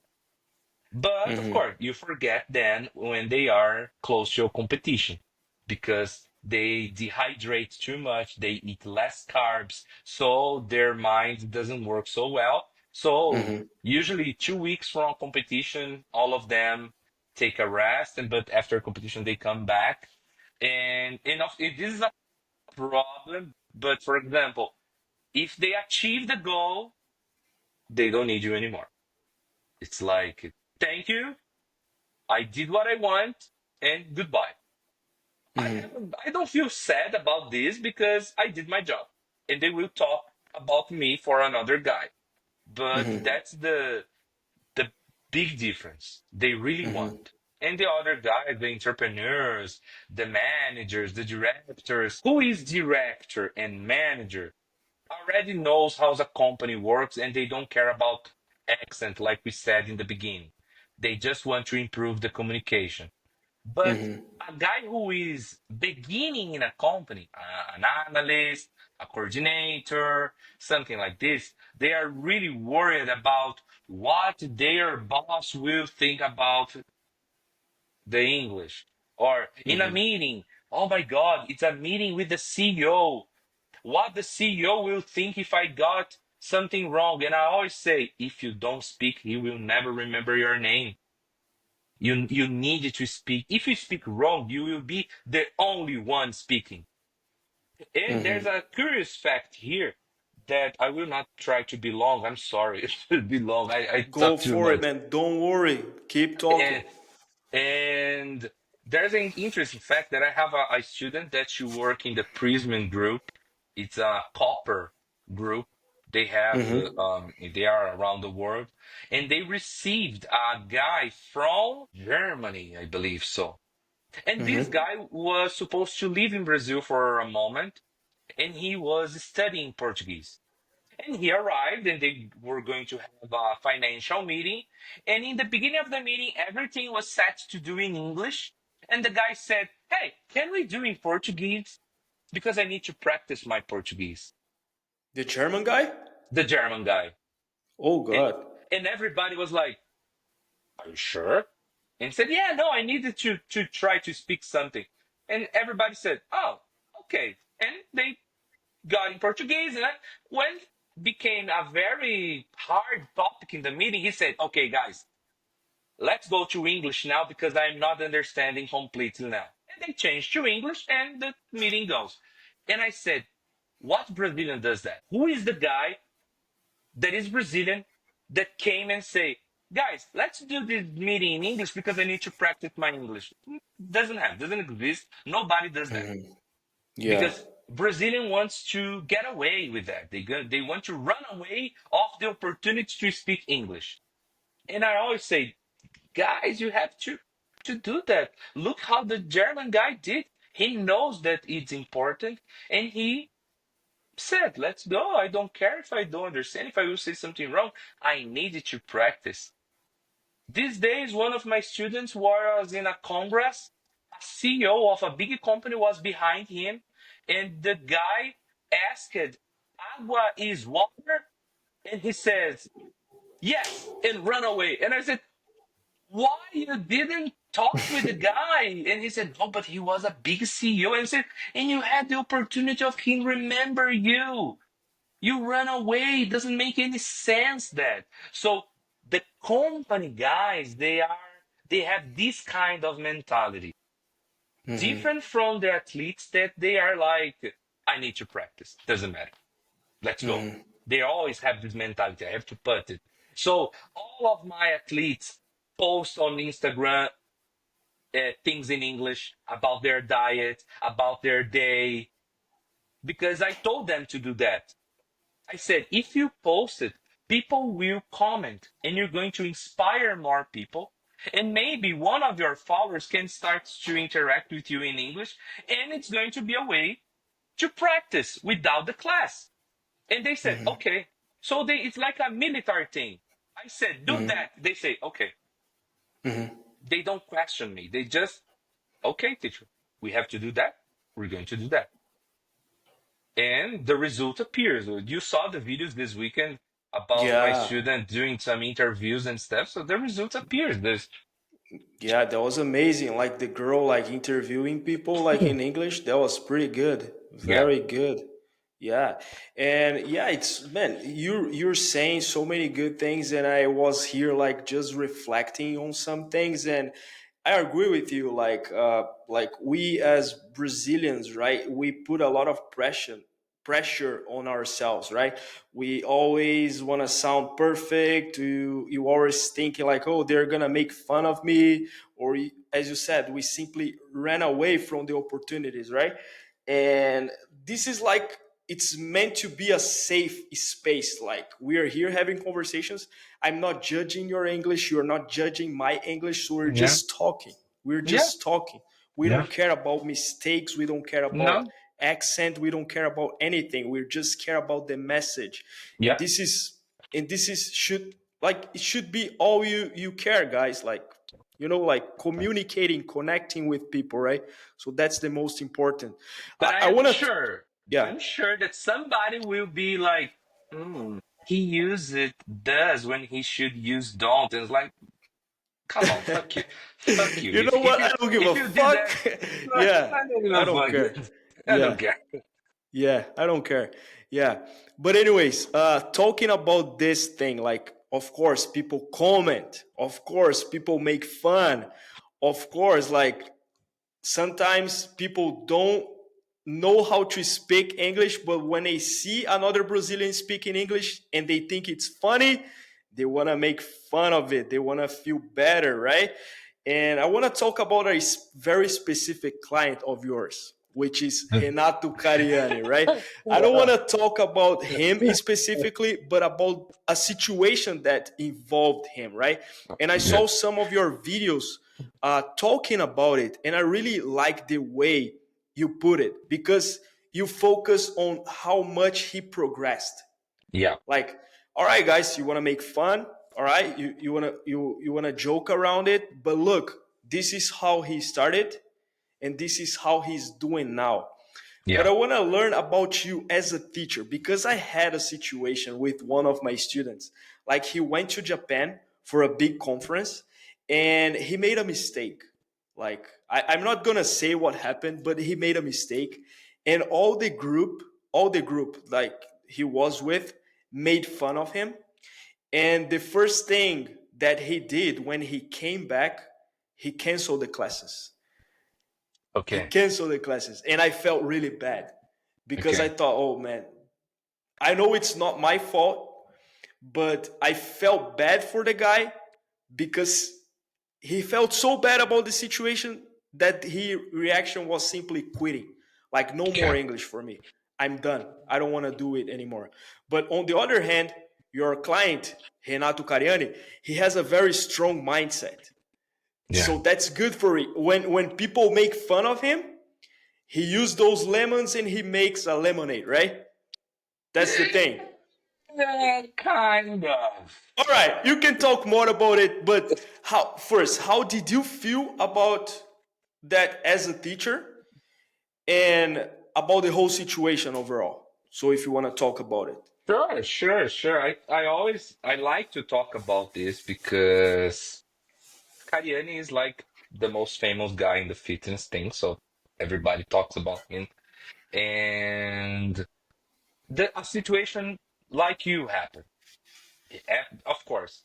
B: But of
A: Hmm.
B: course, you forget then when they are close to your competition, because they dehydrate too much, they eat less carbs, so their mind doesn't work so well. So
A: Hmm.
B: usually 2 weeks from competition, all of them take a rest, and but after competition they come back. And enough, this is a problem. But for example, if they achieve the goal, they don't need you anymore. It's like, thank you, I did what I want, and goodbye.
A: Hmm.
B: I don't feel sad about this because I did my job, and they will talk about me for another guy. But
A: Hmm.
B: that's the big difference. They really
A: Hmm.
B: want. And the other guys, the entrepreneurs, the managers, the directors, who is director and manager already knows how the company works, and they don't care about accent like we said in the beginning. They just want to improve the communication. But
A: Hmm.
B: a guy who is beginning in a company, an analyst, a coordinator, something like this, they are really worried about what their boss will think about the English. Or in a
A: Hmm.
B: meeting, oh my God, it's a meeting with the CEO. What the CEO will think if I got something wrong. And I always say, if you don't speak, he will never remember your name. You need to speak. If you speak wrong, you will be the only one speaking. And there's
A: Hmm.
B: a curious fact here that I will not try to be long. I'm sorry, it will be long. I
A: Go
B: talk too
A: for it,
B: much.
A: man. Don't worry. Keep talking.
B: And, and there's an interesting fact that I have a student that should work in the Prism group. It's a copper group. They have
A: Hmm.
B: they are around the world, and they received a guy from Germany, I believe so. And this
A: Hmm.
B: guy was supposed to live in Brazil for a moment, and he was studying Portuguese. And he arrived, and they were going to have a financial meeting. And in the beginning of the meeting, everything was set to do in English. And the guy said, hey, can we do in Portuguese? Because I need to practice my Portuguese.
A: The German guy?
B: The German guy.
A: Oh
B: And,
A: God.
B: and everybody was like, are you sure? And said, yeah, no, I needed to try to speak something. And everybody said, oh, okay. And they got in Portuguese. And when became a very hard topic in the meeting, he said, okay, guys, let's go to English now because I'm not understanding completely now. And they changed to English and the meeting goes. And I said, what Brazilian does that? Who is the guy that is Brazilian that came and say, guys, let's do this meeting in English because I need to practice my English? Doesn't exist. Nobody does that
A: Hmm. Yeah.
B: because Brazilian wants to get away with that. They want to run away of the opportunity to speak English. And I always say, guys, you have to do that. Look how the German guy did. He knows that it's important, and he said, "Let's go. I don't care if I don't understand. If I will say something wrong, I needed to practice." These days, one of my students was in a congress. A CEO of a big company was behind him, and the guy asked, "Agua is water?" And he says, "Yes," and run away. And I said, why you didn't talk with the guy? And he said, no, but he was a big CEO. And I said, and you had the opportunity of him remember you. You ran away. It doesn't make any sense that. So the company guys, they have this kind of mentality.
A: Hmm.
B: Different from the athletes that they are like, I need to practice. Doesn't matter. Let's go.
A: Hmm.
B: They always have this mentality. I have to put it. So all of my athletes post on Instagram things in English about their diet, about their day, because I told them to do that. I said, if you post it, people will comment and you're going to inspire more people. And maybe one of your followers can start to interact with you in English, and it's going to be a way to practice without the class. And they said,
A: Hmm.
B: okay. So it's like a military thing. I said, do
A: Hmm.
B: that. They say, okay.
A: Hmm.
B: They don't question me. They just, okay, teacher, we have to do that. We're going to do that. And the result appears. You saw the videos this weekend about my
A: Yeah.
B: student doing some interviews and stuff. So the result appears. There's,
A: Yeah, that was amazing. Like the girl like interviewing people like in English, that was pretty good.
B: yeah,
A: Very good. Yeah. And yeah, it's man, you're saying so many good things and I was here like just reflecting on some things and I agree with you like we as Brazilians, right? We put a lot of pressure on ourselves, right? We always want to sound perfect. You always thinking like, oh, they're gonna make fun of me, or as you said, we simply ran away from the opportunities, right? And this is like it's meant to be a safe space. Like we are here having conversations. I'm not judging your English. You're not judging my English. So we're
B: yeah,
A: just talking. We're
B: yeah,
A: just talking. We
B: yeah.
A: don't care about mistakes. We don't care about
B: No,
A: accent. We don't care about anything. We just care about the message. And
B: yeah.
A: this is should like it should be all you care, guys. Like like communicating, connecting with people, right? So that's the most important.
B: But
A: I want to, yeah.
B: I'm sure that somebody will be like, he use it does when he should use don't. And it's like, come on, fuck you, fuck you.
A: You know what? I don't give a
B: If you did
A: fuck.
B: that,
A: Yeah,
B: I don't give
A: I
B: a
A: don't
B: fuck.
A: care.
B: I don't
A: Yeah,
B: care.
A: yeah, I don't care. Yeah, but anyways, talking about this thing, like, of course, people comment. Of course, people make fun. Of course, like sometimes people don't know how to speak English, but when they see another Brazilian speaking English and they think it's funny, they want to make fun of it. They want to feel better, right? And I want to talk about a very specific client of yours, which is Renato Cariani, right? I don't want to talk about him specifically, but about a situation that involved him, right? And I
B: Yeah,
A: saw some of your videos talking about it, and I really like the way you put it because you focus on how much he progressed.
B: yeah,
A: Like, all right, guys, you want to make fun, all right, you want to joke around it, but look, this is how he started, and this is how he's doing now. But
B: yeah.
A: I want to learn about you as a teacher because I had a situation with one of my students. Like he went to Japan for a big conference and he made a mistake. Like I'm not gonna say what happened, but he made a mistake, and all the group like he was with made fun of him. And the first thing that he did when he came back, he canceled the classes. He
B: Okay.
A: canceled the classes, and I felt really bad because I
B: Okay.
A: thought, oh man, I know it's not my fault, but I felt bad for the guy because he felt so bad about the situation that his reaction was simply quitting. Like, no more
B: Yeah.
A: English for me. I'm done. I don't want to do it anymore. But on the other hand, your client, Renato Cariani, he has a very strong mindset.
B: Yeah.
A: So that's good for it. When people make fun of him, he used those lemons and he makes a lemonade, right? That's the thing.
B: Kind of.
A: All right, you can talk more about it, but how did you feel about that as a teacher and about the whole situation overall? So if you want to talk about it.
B: Sure, sure, sure. I like to talk about this because Cariani is like the most famous guy in the fitness thing, so everybody talks about him. And a situation like you happened. Of course,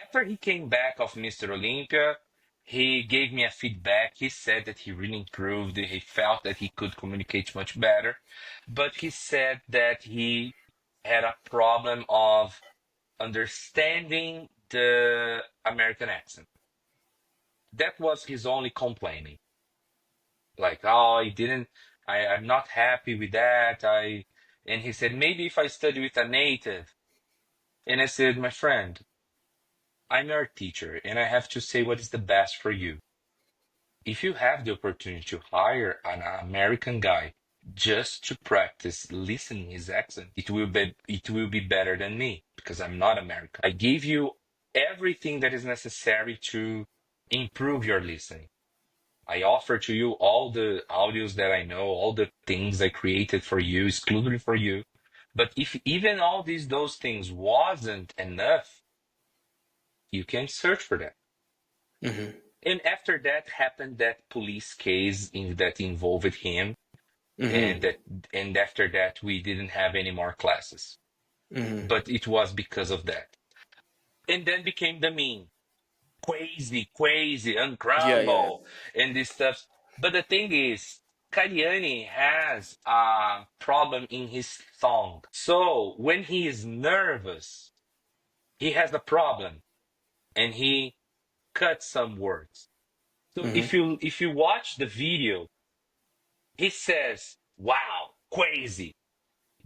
B: after he came back of Mr. Olympia, he gave me a feedback. He said that he really improved. He felt that he could communicate much better, but he said that he had a problem of understanding the American accent. That was his only complaining. Like, oh, I didn't, I'm not happy with that. And he said, maybe if I study with a native. And I said, my friend, I'm your teacher and I have to say what is the best for you. If you have the opportunity to hire an American guy just to practice listening his accent, it will be better than me because I'm not American. I give you everything that is necessary to improve your listening. I offer to you all the audios that I know, all the things I created for you, exclusively for you. But if even all those things wasn't enough, you can search for that.
A: Mm-hmm.
B: And after that happened that police case that involved him, and
A: Mm-hmm.
B: that and after that we didn't have any more classes.
A: Mm-hmm.
B: But it was because of that. And then became the meme. Crazy, crazy,
A: Yeah, yeah.
B: uncrumble, and this stuff. But the thing is, Cariani has a problem in his tongue. So when he is nervous, he has a problem and he cuts some words. So if
A: Mm-hmm.
B: you watch the video, he says, wow, crazy.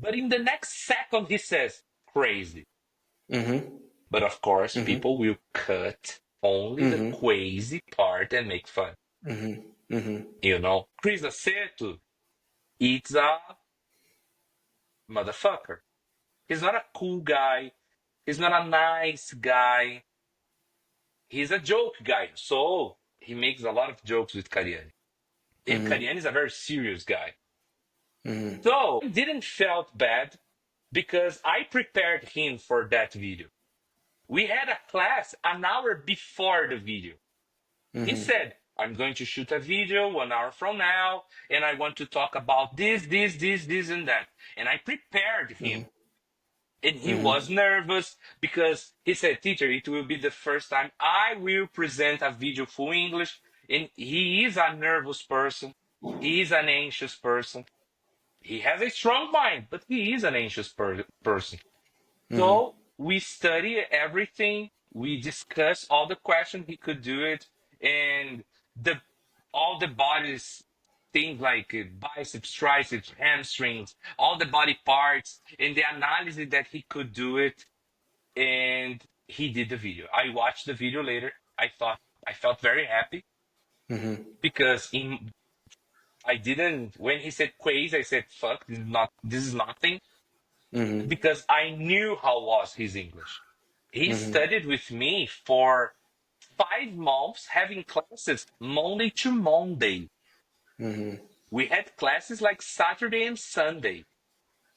B: But in the next second, he says, crazy.
A: Mm-hmm.
B: But of course,
A: Mm-hmm.
B: people will cut only the
A: Mm-hmm.
B: crazy part and make fun.
A: Mm-hmm. Mm-hmm.
B: Chris Aceto, it's a motherfucker. He's not a cool guy. He's not a nice guy. He's a joke guy. So he makes a lot of jokes with Cariani. And
A: Mm-hmm.
B: Cariani is a very serious guy.
A: Mm-hmm.
B: So I didn't felt bad because I prepared him for that video. We had a class an hour before the video. He
A: Mm-hmm.
B: said, I'm going to shoot a video 1 hour from now, and I want to talk about this, and that. And I prepared him. And he was
A: Mm-hmm.
B: nervous because he said, teacher, it will be the first time I will present a video full English. And he is a nervous person. He is an anxious person. He has a strong mind, but he is an anxious person.
A: Mm-hmm.
B: So we study everything. We discuss all the questions he could do it, and the all the bodies things like biceps, triceps, hamstrings, all the body parts, and the analysis that he could do it. And he did the video. I watched the video later. I felt very happy
A: Mm-hmm.
B: because in I didn't when he said quiz, I said fuck, this is nothing
A: Mm-hmm.
B: because I knew how was his English. He
A: Mm-hmm.
B: studied with me for 5 months, having classes Monday to Monday.
A: Mm-hmm.
B: We had classes like Saturday and Sunday.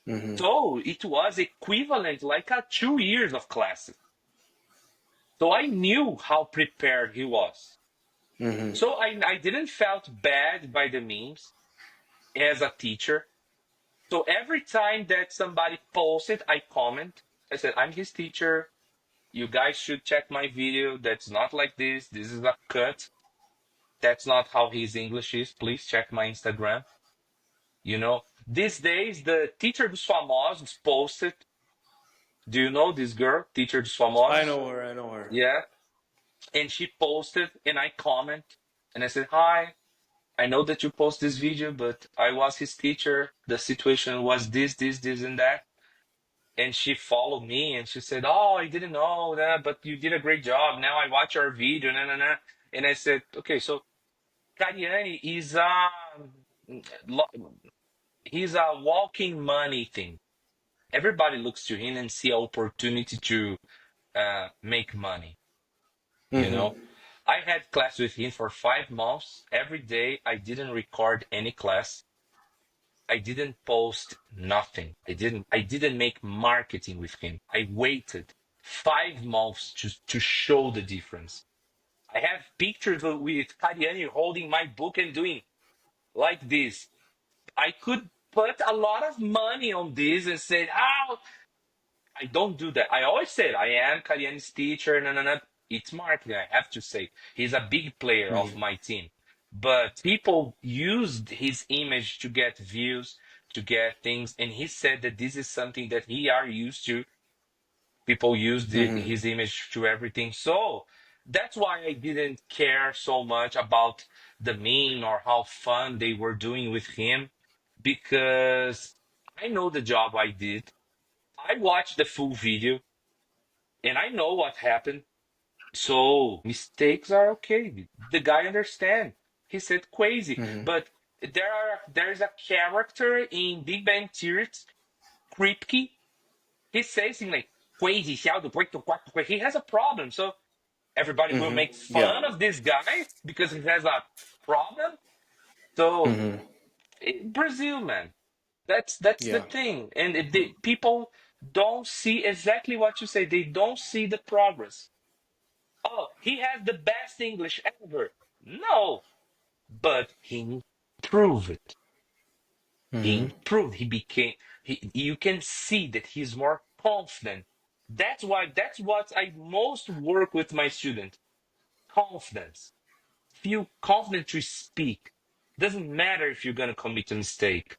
A: Mm-hmm.
B: So it was equivalent like a 2 years of classes. So I knew how prepared he was.
A: Mm-hmm.
B: So I didn't felt bad by the memes as a teacher. So every time that somebody posted, I comment. I said, I'm his teacher. You guys should check my video. That's not like this. This is a cut. That's not how his English is. Please check my Instagram. These days, the Teacher dos Famosos posted. Do you know this girl, Teacher dos
A: I
B: Famosos?
A: know her. I know her.
B: Yeah. And she posted, and I comment, and I said, "Hi, I know that you post this video, but I was his teacher. The situation was this, and that." And she followed me, and she said, "Oh, I didn't know that, but you did a great job. Now I watch our video, na na na." And I said, "Okay, so Cariani is lo- he's a walking money thing. Everybody looks to him and see an opportunity to make money. You know,
A: Mm-hmm.
B: I had class with him for 5 months. Every day, I didn't record any class. I didn't post nothing. I didn't make marketing with him. I waited 5 months to show the difference. I have pictures with Cariani holding my book and doing like this. I could put a lot of money on this and say, "Oh, I don't do that." I always said I am Cariani's teacher. No, no, no. It's marketing. I have to say he's a big player of
A: Mm-hmm.
B: my team, but people used his image to get views, to get things, and he said that this is something that he are used to. People use
A: Mm-hmm.
B: his image to everything, so that's why I didn't care so much about the meme or how fun they were doing with him, because I know the job I did. I watched the full video and I know what happened. So mistakes are okay. The guy understand. He said crazy,
A: Mm-hmm.
B: but there's a character in Big Bang Theory, Kripke. He says things like crazy, shout, he has a problem. So everybody will
A: Mm-hmm.
B: make
A: Yeah.
B: fun of this guy because he has a problem. So
A: Mm-hmm.
B: Brazil, man, that's the
A: Yeah.
B: thing, and people don't see exactly what you say. They don't see the progress. Oh, he has the best English ever. No, but he improved it. He
A: Mm-hmm.
B: improved. He became. You can see that he's more confident. That's why. That's what I most work with my student. Confidence. Feel confident to speak. Doesn't matter if you're gonna commit a mistake.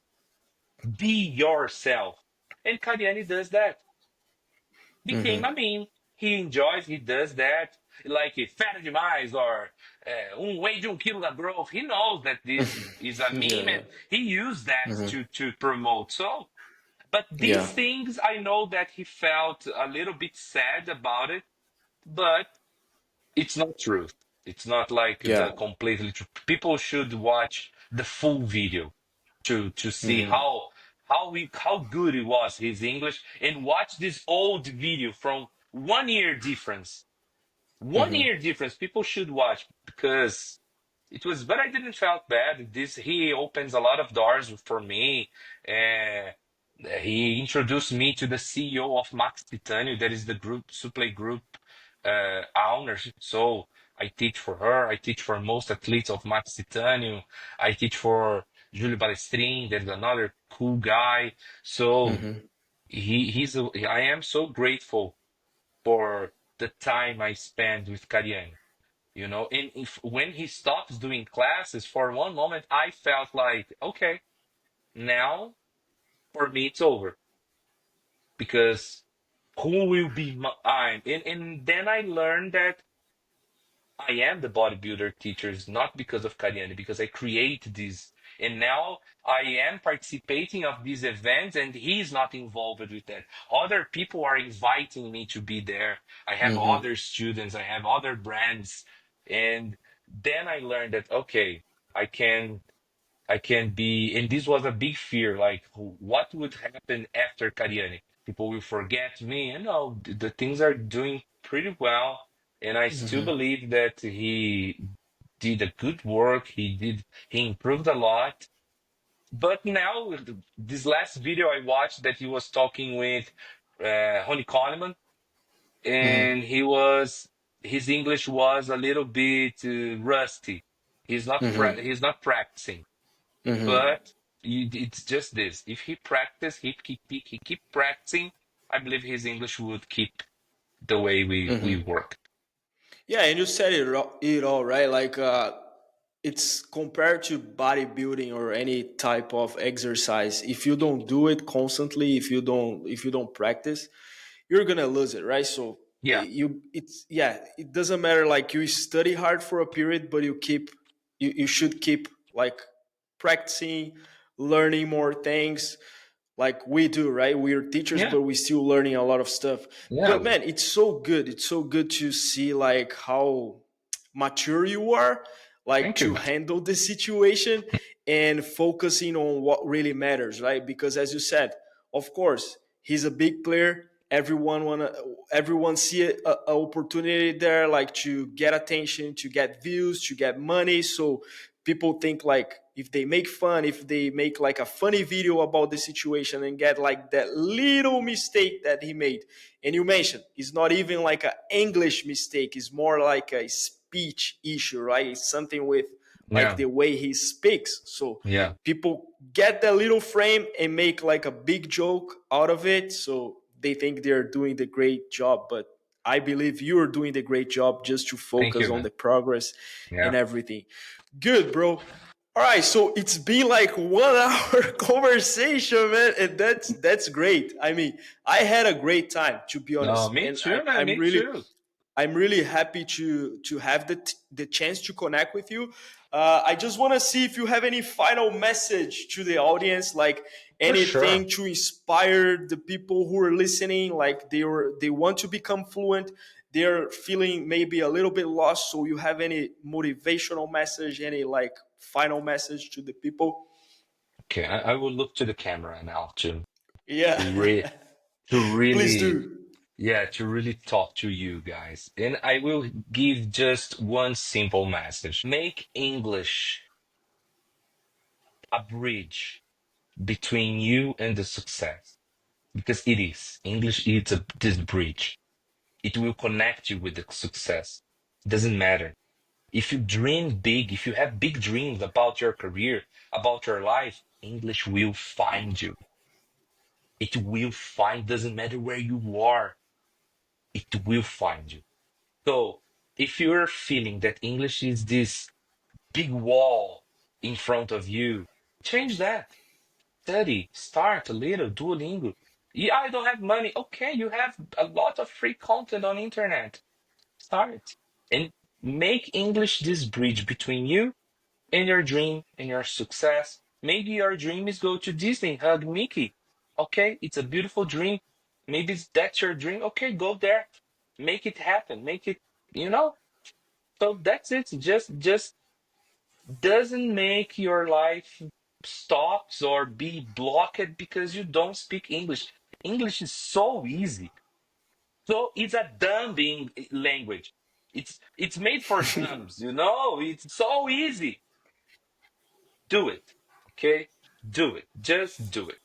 B: Be yourself. And Cariani does that. Became
A: Mm-hmm.
B: a meme. He enjoys, he does that. Like fera demais or weight de 1 kilo da growth. He knows that this is a meme
A: Yeah.
B: and he used that
A: Mm-hmm.
B: to promote. So, but these
A: Yeah.
B: things, I know that he felt a little bit sad about it, but it's not truth. It's not like
A: Yeah.
B: the completely true. People should watch the full video to see
A: Mm-hmm.
B: how good it was his English, and watch this old video from 1 year difference. One
A: Mm-hmm.
B: year difference. People should watch because it was, but I didn't felt bad. This He opens a lot of doors for me. Uh, he introduced me to the CEO of Max Titânio, that is the group Supplay Group owner. So I teach for her. I teach for most athletes of Max Titânio. I teach for Julio Balestrin. There's another cool guy. So
A: Mm-hmm.
B: I am so grateful for the time I spent with Cariani. And if when he stops doing classes for one moment, I felt like, okay, now for me it's over because who will be I? And then I learned that I am the bodybuilder teachers not because of Cariani, because I create this. And now I am participating of these events and he's not involved with that. Other people are inviting me to be there. I have
A: Mm-hmm.
B: other students, I have other brands. And then I learned that, okay, I can I can be, and this was a big fear, like what would happen after Cariani? People will forget me. And no, the things are doing pretty well, and I still
A: Mm-hmm.
B: believe that he did a good work. He improved a lot. But now, this last video I watched that he was talking with Ronnie Coleman,
A: Mm-hmm.
B: and his English was a little bit rusty.
A: Mm-hmm.
B: He's not practicing,
A: Mm-hmm.
B: but it's just this. If he practice, he keep practicing, I believe his English would keep the way we
A: Mm-hmm.
B: work.
A: Yeah, and you said it all, right? Like it's compared to bodybuilding or any type of exercise. If you don't do it constantly, if you don't practice, you're gonna lose it, right? So
B: Yeah.
A: it's yeah, it doesn't matter. Like you study hard for a period, but you should keep like practicing, learning more things, like we do, right? We are teachers,
B: Yeah.
A: but we still learning a lot of stuff.
B: Yeah.
A: But man, it's so good. It's so good to see like how mature you are, like
B: Thank you,
A: to
B: man.
A: handle the situation and focusing on what really matters, right? Because as you said, of course, he's a big player. Everyone see a opportunity there, like to get attention, to get views, to get money. So people think like if they make fun, if they make like a funny video about the situation and get like that little mistake that he made, and you mentioned it's not even like an English mistake, it's more like a speech issue, right? It's something with like
B: Yeah.
A: the way he speaks. So
B: Yeah.
A: people get that little frame and make like a big joke out of it. So they think they're doing the great job, but I believe you're doing the great job just to
B: Thank
A: focus
B: you,
A: on
B: man.
A: the progress and
B: Yeah.
A: everything. Good, bro. All right, so it's been like 1 hour conversation, man, and that's great. I mean, I had a great time, to be
B: No,
A: honest,
B: me
A: and
B: too, man.
A: I'm
B: Me
A: really
B: too.
A: I'm really happy to have the chance to connect with you. I just want to see if you have any final message to the audience, like
B: For sure.
A: anything to inspire the people who are listening, like they want to become fluent, they're feeling maybe a little bit lost. So you have any motivational message, any like final message to the people?
B: Okay, I will look to the camera now
A: Yeah,
B: to re to
A: please
B: really
A: do.
B: yeah, to really talk to you guys. And I will give just one simple message. Make English a bridge between you and the success. Because it is. English is this bridge. It will connect you with the success. Doesn't matter. If you dream big, if you have big dreams about your career, about your life, English will find you. It will find, doesn't matter where you are, it will find you. So if you're feeling that English is this big wall in front of you, change that. Study, start a little, Duolingo. Yeah, I don't have money. Okay, you have a lot of free content on internet. Start and make English this bridge between you and your dream and your success. Maybe your dream is go to Disney, hug Mickey. Okay, it's a beautiful dream. Maybe that's your dream. Okay, go there, make it happen, make it. You know. So that's it. Just doesn't make your life stops or be blocked because you don't speak English. English is so easy. So it's a dumb being language. It's made for dumbs, you know? It's so easy. Do it. Okay? Do it. Just do it.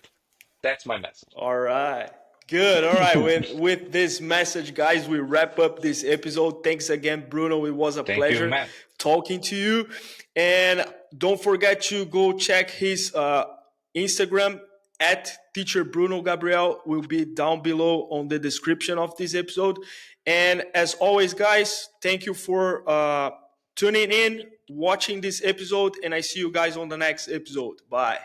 B: That's my message.
A: All right. Good. All right. With this message, guys, we wrap up this episode. Thanks again, Bruno. It was a
B: Thank you,
A: pleasure
B: man.
A: talking to you. And don't forget to go check his Instagram at Teacher Bruno Gabriel. Will be down below on the description of this episode. And as always, guys, thank you for tuning in, watching this episode, and I see you guys on the next episode. Bye.